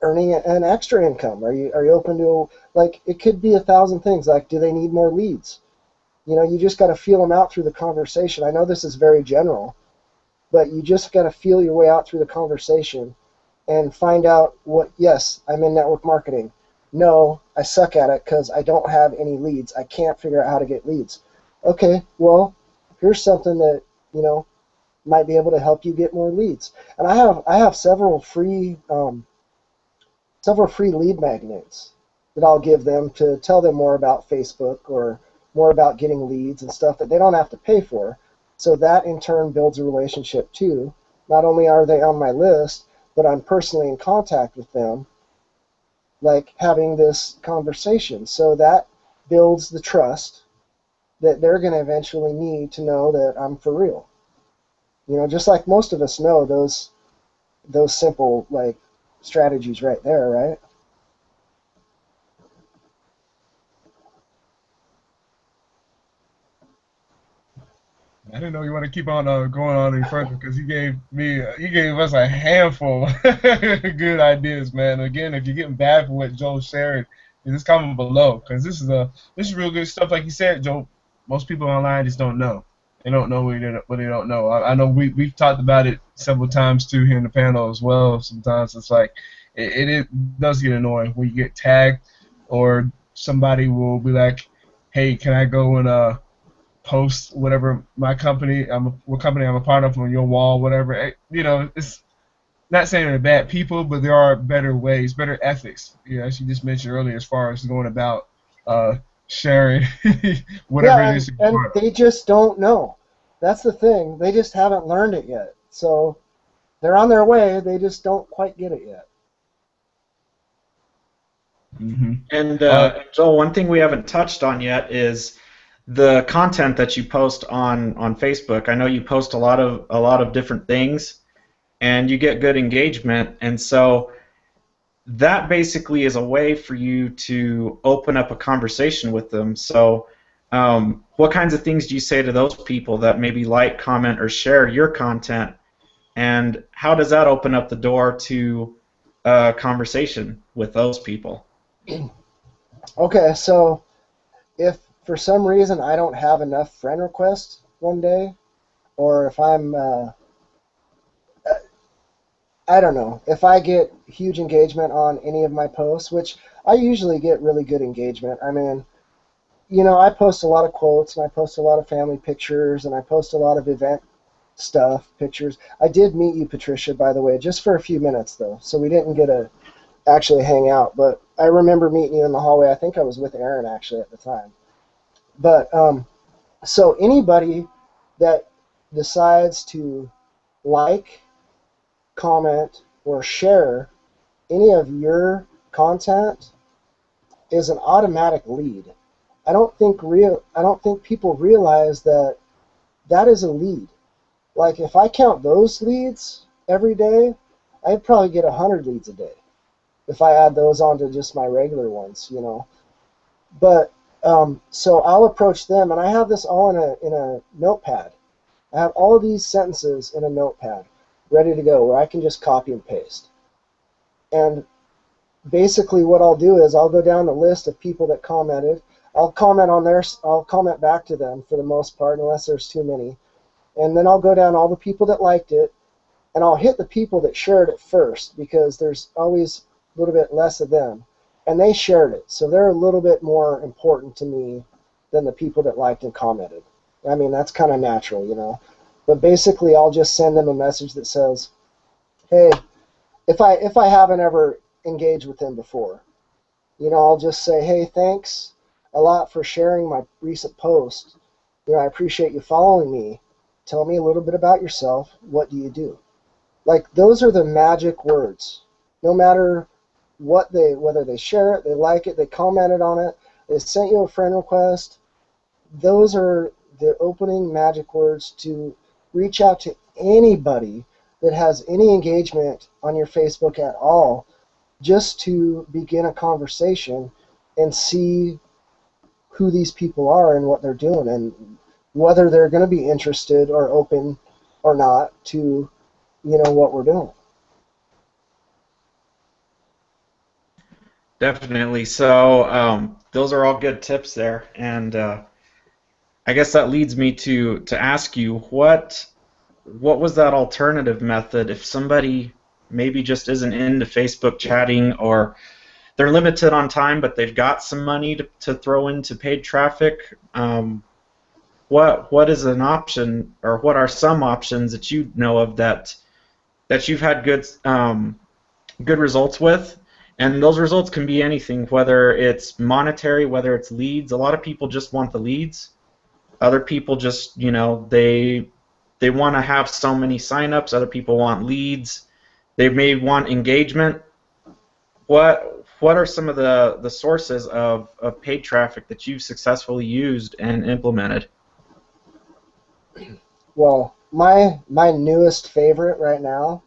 earning an extra income? Are you open to, like, it could be 1,000 things. Like, do they need more leads? You know, you just got to feel them out through the conversation. I know this is very general, but you just got to feel your way out through the conversation and find out what, yes, I'm in network marketing. No, I suck at it because I don't have any leads. I can't figure out how to get leads. Okay, well, here's something that, you know, might be able to help you get more leads. And I have several free lead magnets that I'll give them to tell them more about Facebook or more about getting leads and stuff that they don't have to pay for. So that in turn builds a relationship too. Not only are they on my list, but I'm personally in contact with them, like having this conversation. So that builds the trust that they're going to eventually need to know that I'm for real. You know, just like most of us know those simple, like, strategies right there, right? I didn't know you want to keep on going on any further because you gave us a handful of good ideas, man. Again, if you're getting bad for what Joel shared, just comment below because this is real good stuff. Like you said, Joel, most people online just don't know. They don't know what they don't know. I know we've talked about it several times too here in the panel as well. Sometimes it's like it does get annoying when you get tagged or somebody will be like, hey, can I go and post whatever what company I'm a part of on your wall, whatever. You know, it's not saying they're bad people, but there are better ways, better ethics. You know, as you just mentioned earlier, as far as going about sharing whatever it Yeah, is you're and part of. they just don't know. That's the thing. They just haven't learned it yet. So they're on their way. They just don't quite get it yet. Mm-hmm. And Uh, Joel, one thing we haven't touched on yet is the content that you post on Facebook. I know you post a lot of different things, and you get good engagement, and so that basically is a way for you to open up a conversation with them. So, what kinds of things do you say to those people that maybe like, comment, or share your content, and how does that open up the door to a conversation with those people? Okay, so if for some reason I don't have enough friend requests one day, or if I don't know, if I get huge engagement on any of my posts, which I usually get really good engagement. I mean, you know, I post a lot of quotes and I post a lot of family pictures and I post a lot of event stuff, pictures. I did meet you, Patricia, by the way, just for a few minutes though, so we didn't get to actually hang out. But I remember meeting you in the hallway. I think I was with Aaron actually at the time. But so anybody that decides to like, comment, or share any of your content is an automatic lead. I don't think people realize that that is a lead. Like if I count those leads every day, I'd probably get 100 leads a day if I add those onto just my regular ones, you know. But so I'll approach them, and I have this all in a notepad. I have all of these sentences in a notepad ready to go where I can just copy and paste. And basically what I'll do is I'll go down the list of people that commented. I'll comment back to them for the most part, unless there's too many. And then I'll go down all the people that liked it, and I'll hit the people that shared it first because there's always a little bit less of them. And they shared it, so they're a little bit more important to me than the people that liked and commented. I mean, that's kind of natural, you know. But basically, I'll just send them a message that says, hey, if I haven't ever engaged with them before, you know, I'll just say, hey, thanks. a lot for sharing my recent post. I appreciate you following me. Tell me a little bit about yourself. What do you do? Like, those are the magic words. No matter whether they share it, they like it, they commented on it, they sent you a friend request, those are the opening magic words to reach out to anybody that has any engagement on your Facebook at all, just to begin a conversation and see who these people are and what they're doing and whether they're going to be interested or open or not to what we're doing. Definitely. So those are all good tips there, and I guess that leads me to ask you what was that alternative method if somebody maybe just isn't into Facebook chatting, or they're limited on time but they've got some money to throw into paid traffic? What is an option, or what are some options that you know of that you've had good results with? And those results can be anything, whether it's monetary, whether it's leads. A lot of people just want the leads. Other people just, they want to have so many signups. Other people want leads. They may want engagement. What are some of the sources of paid traffic that you've successfully used and implemented? Well, my newest favorite right now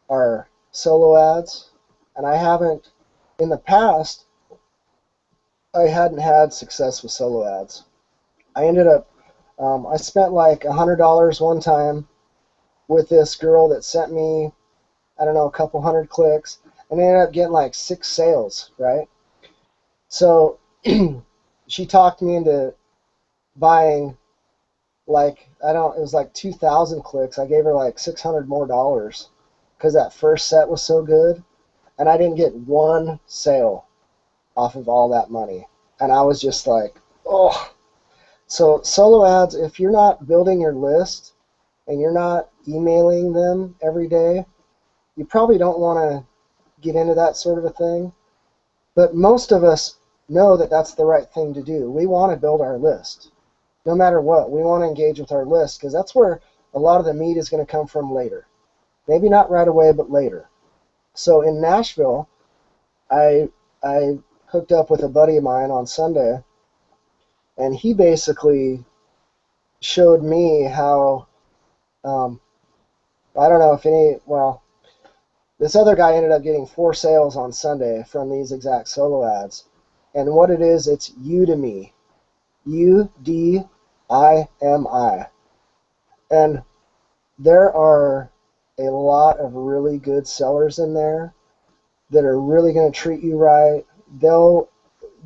are solo ads, and I haven't, in the past, I hadn't had success with solo ads. I ended up, I spent like $100 one time with this girl that sent me, I don't know, a couple hundred clicks, and I ended up getting like 6 sales, right? So she talked me into buying like, it was like 2,000 clicks. I gave her like $600 more because that first set was so good, and I didn't get one sale off of all that money. And I was just like, oh. So solo ads, if you're not building your list and you're not emailing them every day, you probably don't want to get into that sort of a thing. But most of us know that that's the right thing to do. We want to build our list. No matter what, we want to engage with our list, because that's where a lot of the meat is going to come from later. Maybe not right away, but later. So in Nashville, I hooked up with a buddy of mine on Sunday, and he basically showed me how, I don't know if this other guy ended up getting 4 sales on Sunday from these exact solo ads. And what it is, it's Udemy. Udimi. And there are a lot of really good sellers in there that are really going to treat you right.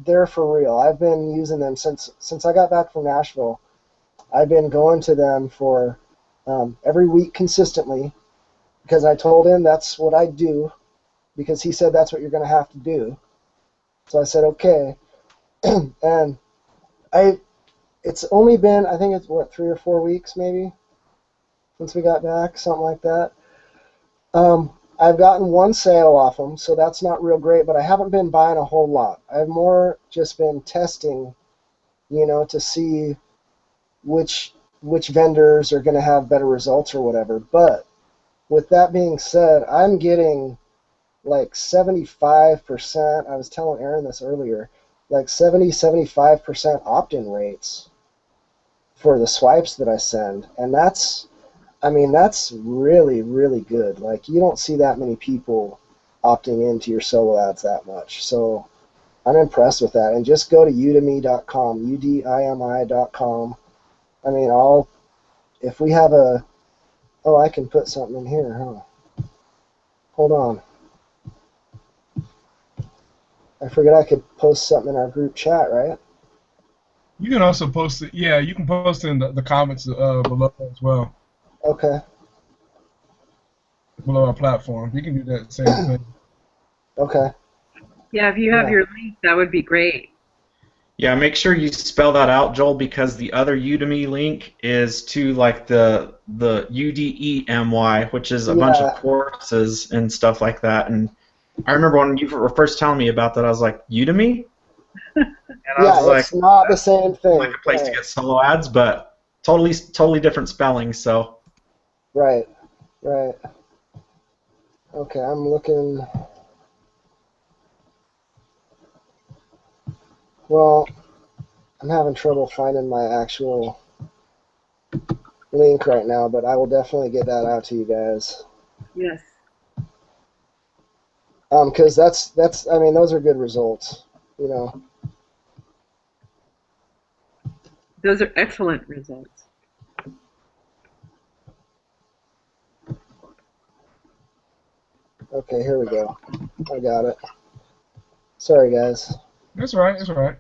They're for real. I've been using them since I got back from Nashville. I've been going to them for every week consistently, because I told him that's what I do, because he said that's what you're going to have to do. So I said, okay. And it's only been, I think it's 3 or 4 weeks maybe since we got back, something like that. I've gotten 1 sale off them, so that's not real great, but I haven't been buying a whole lot. I've more just been testing, to see which vendors are going to have better results or whatever. But with that being said, I'm getting like 75%. I was telling Aaron this earlier, like 75% opt-in rates for the swipes that I send. And that's really, really good. Like, you don't see that many people opting into your solo ads that much. So I'm impressed with that. And just go to udimi.com, udimi.com. If we have I can put something in here, huh? Hold on. I forget I could post something in our group chat, right? You can also post it. Yeah, you can post it in the comments below as well. Okay. Below our platform. You can do that same thing. Okay. Yeah, if you have your link, that would be great. Yeah, make sure you spell that out, Joel, because the other Udemy link is to like the UDEMY, which is a bunch of courses and stuff like that. And I remember when you were first telling me about that, I was like, Udemy? And I was Yeah, like, it's not the that same seems like thing. a place to Right, get solo ads, but totally different spelling. So right, right. Okay, I'm looking. Well, I'm having trouble finding my actual link right now, but I will definitely get that out to you guys. Yes, Because that's I mean those are good results. You know. those are excellent results. Okay, here we go. I got it. Sorry, guys. That's all right. That's all right.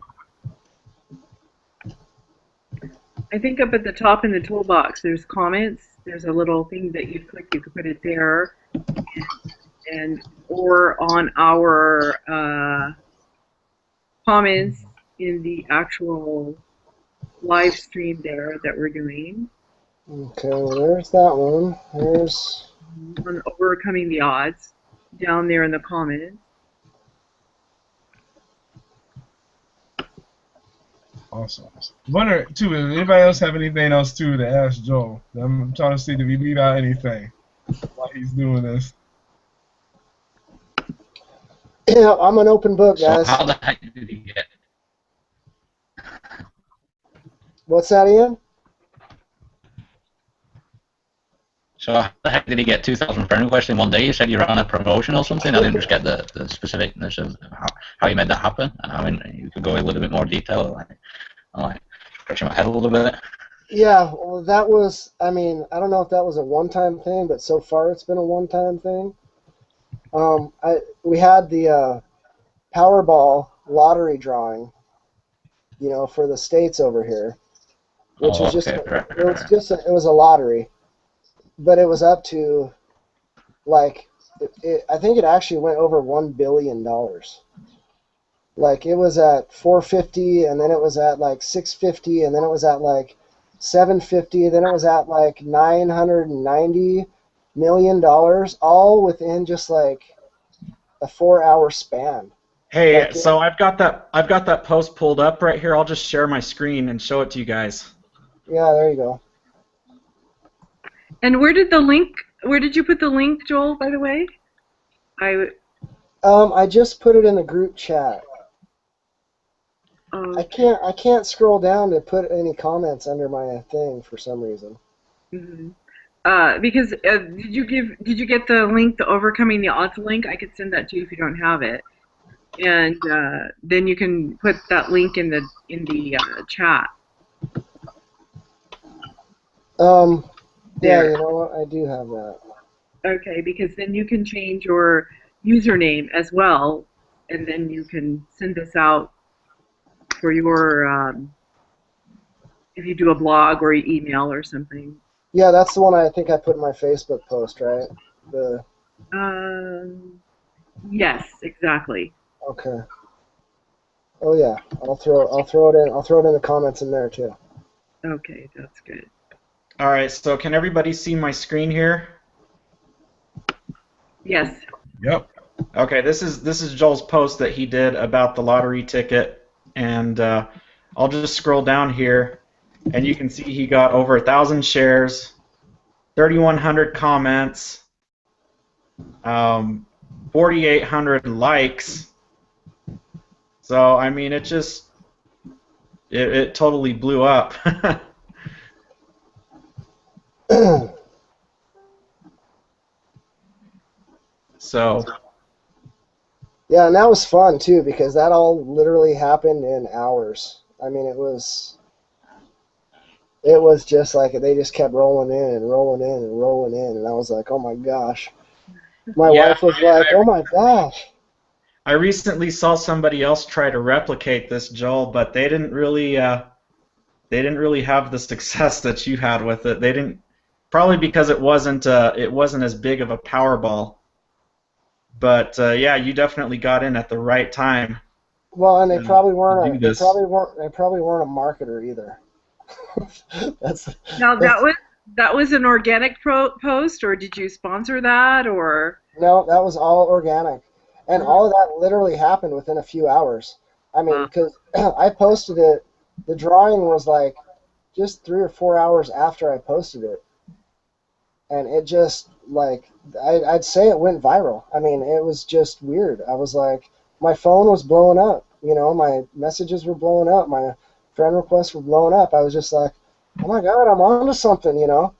I think up at the top in the toolbox, there's comments. There's a little thing that you click. You can put it there, and or on our comments in the actual live stream there that we're doing Okay, well, there's that one. There's. on overcoming the odds down there in the comments. Awesome. Wonder too. Does anybody else have anything else too to ask Joel? I'm trying to see if we leave out anything while he's doing this. Yeah, I'm an open book, So guys. how the heck did he get? What's that, Ian? So how the heck did he get 2,000 friend requests in one day? You said you ran a promotion or something. I didn't just get the specificness of how you made that happen. I mean, you could go in a little bit more detail. I'm like scratching my head a little bit. Yeah, well, that was. I mean, I don't know if that was a one-time thing, but so far it's been a one-time thing. We had the Powerball lottery drawing, you know, for the states over here, which Oh, was just okay, right, it right, was right. just it was a lottery, but it was up to like I think it actually went over $1 billion. Like it was at 450, and then it was at like 650, and then it was at like 750, then it was at like $990 million, all within just like a 4 hour span. hey, Like so I've got that post pulled up right here. I'll just share my screen and show it to you guys. yeah, there you go. And where did the link? Where did you put the link, Joel? By the way, I I just put it in the group chat. oh, I can't scroll down to put any comments under my thing for some reason. mhm. Because did you get the link, the overcoming the odds link? I could send that to you if you don't have it, and then you can put that link in the chat. Yeah, There. you know what? I do have that. Okay, because then you can change your username as well, and then you can send this out for your if you do a blog or email or something. Yeah, that's the one I think I put in my Facebook post, right? The Um, yes, exactly. Okay. Oh yeah, I'll throw it in the comments in there too. Okay, that's good. All right, so can everybody see my screen here? Yes. Yep. Okay, this is Joel's post that he did about the lottery ticket, and I'll just scroll down here, and you can see he got over 1,000 shares, 3,100 comments, 4,800 likes. So I mean, it totally blew up. So Yeah, and that was fun too because that all literally happened in hours. I mean, it was just like they just kept rolling in and rolling in and rolling in, and I was like, oh my gosh. My yeah, wife was like, oh my gosh. I recently saw somebody else try to replicate this, Joel, but they didn't really have the success that you had with it. They didn't, probably because it wasn't as big of a Powerball. But yeah, you definitely got in at the right time Well, and they to, probably to weren't do a, they this. probably weren't they probably weren't a marketer either. that's Now that's that was an organic post, or did you sponsor that, or? No, that was all organic, and all of that literally happened within a few hours. I mean, Wow. because I posted it, the drawing was like just 3 or 4 hours after I posted it, and it just like I'd say it went viral. I mean, it was just weird. I was like, my phone was blowing up. You know, my messages were blowing up. My friend requests were blowing up. I was just like, oh my god, I'm onto something. You know.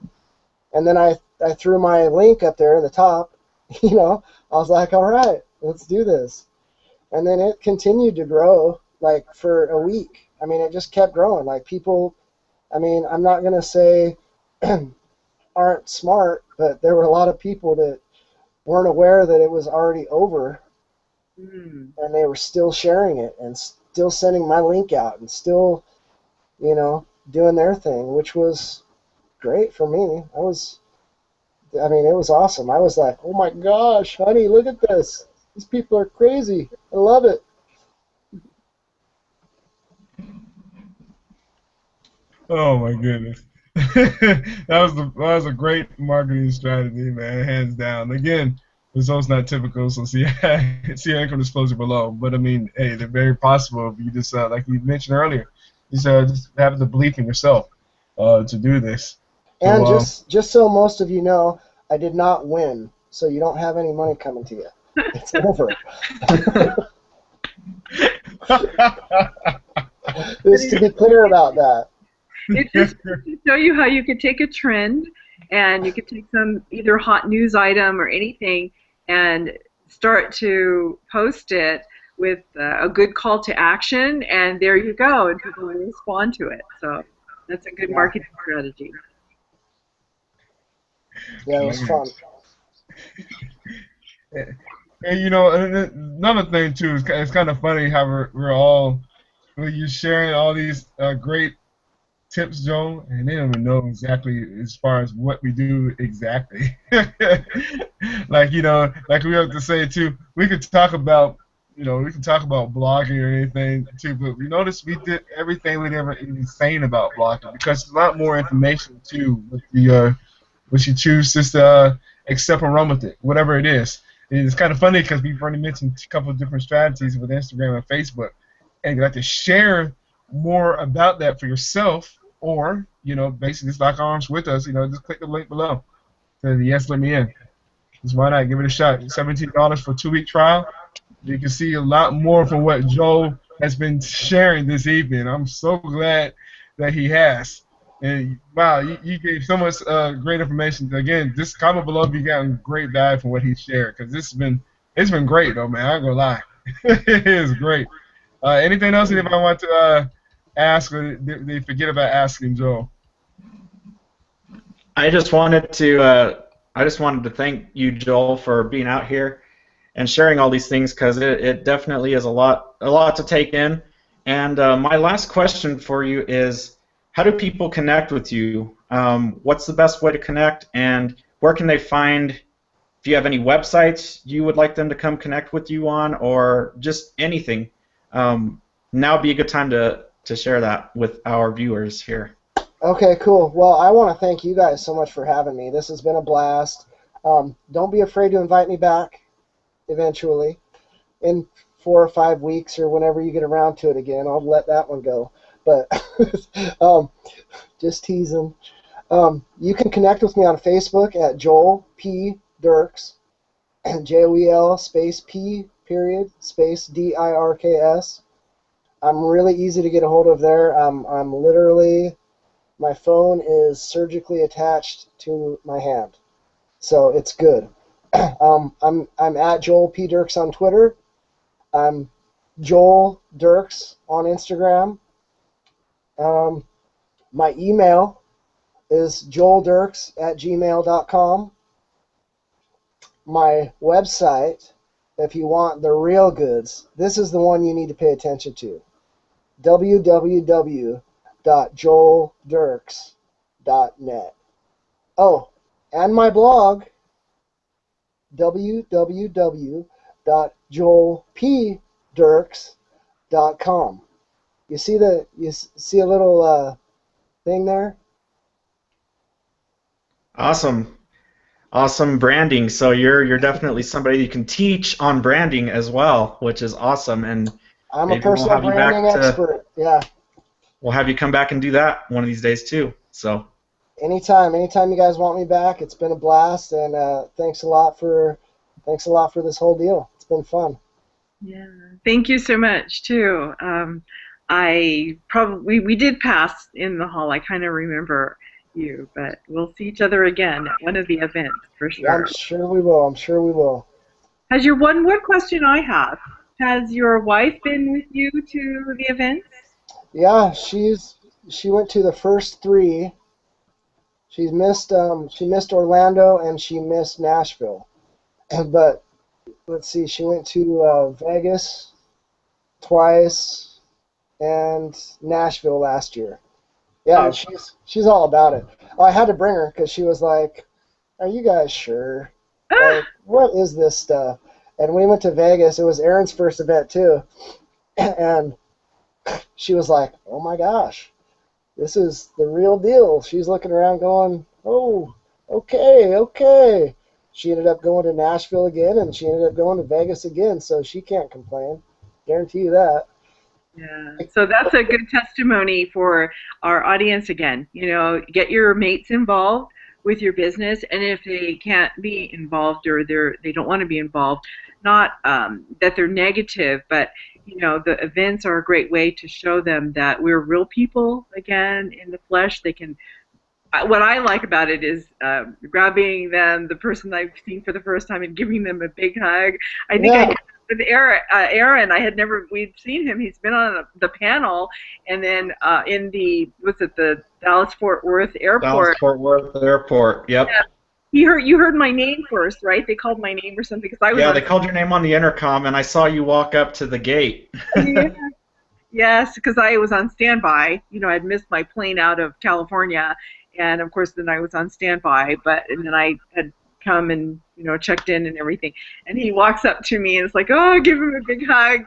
And then I threw my link up there at the top. You know, I was like, all right, let's do this. And then it continued to grow like for a week. I mean, it just kept growing. Like people, I mean, I'm not gonna say aren't smart, but there were a lot of people that weren't aware that it was already over, Mm. and they were still sharing it and still sending my link out and still, you know, doing their thing, which was great for me. I mean, it was awesome. I was like, oh my gosh, honey, look at this. These people are crazy. I love it. Oh my goodness. That was a great marketing strategy, man, hands down. Again, results not typical, so see see our income disclosure below. But I mean, hey, they're very possible if you just like you mentioned earlier, just have the belief in yourself to do this. So And just so most of you know, I did not win, so you don't have any money coming to you. It's over. Just to be clear about that. It just goes to show you how you could take a trend and you could take some either hot news item or anything and start to post it with a good call to action, and there you go, and people will respond to it. So that's a good Yeah, marketing strategy. yeah, it was man. fun. And another thing too is it's kind of funny how we're all you're sharing all these great tips, Joe, and they don't even know exactly as far as what we do exactly. Like like we have to say too. We could talk about blogging or anything too, but we noticed we did everything we ever even saying about blogging because there's a lot more information too with the what you choose just to accept and run with it, whatever it is. And it's kind of funny because we've already mentioned a couple of different strategies with Instagram and Facebook, and you have to share more about that for yourself, or basically just lock arms with us. Just click the link below. Say yes, let me in. Just why not give it a shot? $17 for a 2-week trial. You can see a lot more from what Joel has been sharing this evening. I'm so glad that he has. And wow, you gave so much great information. Again, just comment below if you gotten great value from what he shared, because it's been great though, man. I ain't gonna lie, it is great. Anything else anybody want to ask, or did they forget about asking Joel? I just wanted to thank you, Joel, for being out here and sharing all these things because it definitely is a lot to take in. And my last question for you is, how do people connect with you? What's the best way to connect, and where can they find? If you have any websites you would like them to come connect with you on, or just anything, now would be a good time to share that with our viewers here. Okay, cool. Well, I want to thank you guys so much for having me. This has been a blast. Don't be afraid to invite me back eventually in 4 or 5 weeks or whenever you get around to it again. I'll let that one go. But um, just teasing. You can connect with me on Facebook at Joel P. Dirks, Joel space P period space DIRKS. I'm really easy to get a hold of there. I'm literally, my phone is surgically attached to my hand, so it's good. I'm at Joel P. Dirks on Twitter. I'm Joel Dirks on Instagram. Um, my email is joeldirks@gmail.com. My website, if you want the real goods, this is the one you need to pay attention to. www.joeldirks.net. Oh, and my blog, www.joelpdirks.com. You see a little thing there? Awesome. Awesome branding. So you're definitely somebody you can teach on branding as well, which is awesome. And I'm a Maybe we'll personal have you back branding expert. Yeah. we'll have you come back and do that one of these days too. So Anytime you guys want me back, it's been a blast, and thanks a lot for this whole deal. It's been fun. Yeah, thank you so much too. I probably we did pass in the hall. I kind of remember you, but we'll see each other again at one of the events for Yeah, I'm sure. sure we will. I'm sure we will. Has your one more question I have? Has your wife been with you to the events? Yeah, she went to the first three. She missed Orlando and she missed Nashville. But let's see, she went to Vegas twice and Nashville last year. Yeah, Oh, she's all about it. Oh, I had to bring her because she was like, "Are you guys sure? Like, ah, what is this stuff?" And we went to Vegas. It was Erin's first event too, and she was like, "Oh my gosh, this is the real deal." She's looking around, going, "Oh, okay, okay." She ended up going to Nashville again, and she ended up going to Vegas again, so she can't complain. Guarantee you that. yeah. So that's a good testimony for our audience again. You know, get your mates involved with your business, and if they can't be involved or they don't want to be involved, not that they're negative, but you know, the events are a great way to show them that we're real people again in the flesh. They can what I like about it is grabbing them, the person I've seen for the first time, and giving them a big hug. I think I Yeah, did with Aaron. Aaron, I had never, we'd seen him. He's been on the panel, and then in the, was it the Dallas Fort Worth Dallas airport? Fort Worth Airport. Yep. He heard you heard my name first, right? They called my name or something because I was Yeah, on. they called your name on the intercom, and I saw you walk up to the gate. Yeah. Yes, because I was on standby. You know, I'd missed my plane out of California, and of course, then I was on standby. And then I had come and checked in and everything. And he walks up to me and it's like, oh, give him a big hug.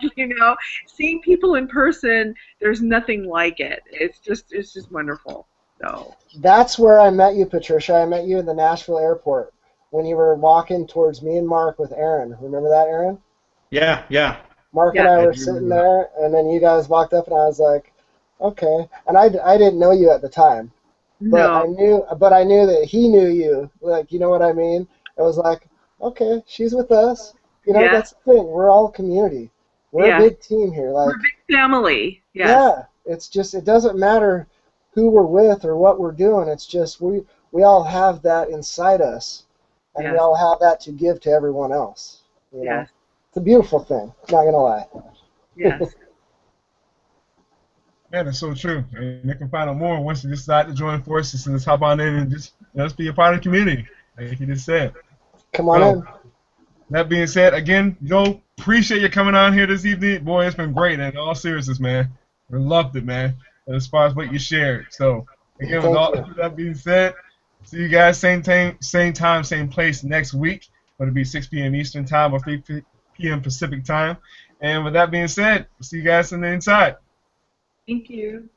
Seeing people in person, there's nothing like it. It's just wonderful. So that's where I met you, Patricia. I met you in the Nashville airport when you were walking towards me and Mark with Aaron. Remember that, Aaron? Yeah, yeah. Mark and yeah, I I were do sitting remember that. there, and then you guys walked up, and I was like, okay. And I didn't know you at the time, but no, I knew that he knew you. Like, you know what I mean? It was like, okay, she's with us. yes, That's the thing. We're all community. We're a yes, big team here. we're a Like, big family. Yes, yeah, it's just it doesn't matter who we're with or what we're doing. It's just we all have that inside us, and we yes, all have that to give to everyone else. You know, yes, it's a beautiful thing. Not gonna lie. yes. Yeah, that's so true. And they can find out more once you decide to join forces and just hop on in and just be a part of the community, like you just said. Come on So, in. that being said, again, Joe, appreciate you coming on here this evening. Boy, it's been great. In all seriousness, man, we loved it, man. As far as what you shared. So, again, with Thank all you. that being said, see you guys same time, same place next week. It'll be 6 p.m. Eastern time or 3 p.m. Pacific time. And with that being said, see you guys on the inside. Thank you.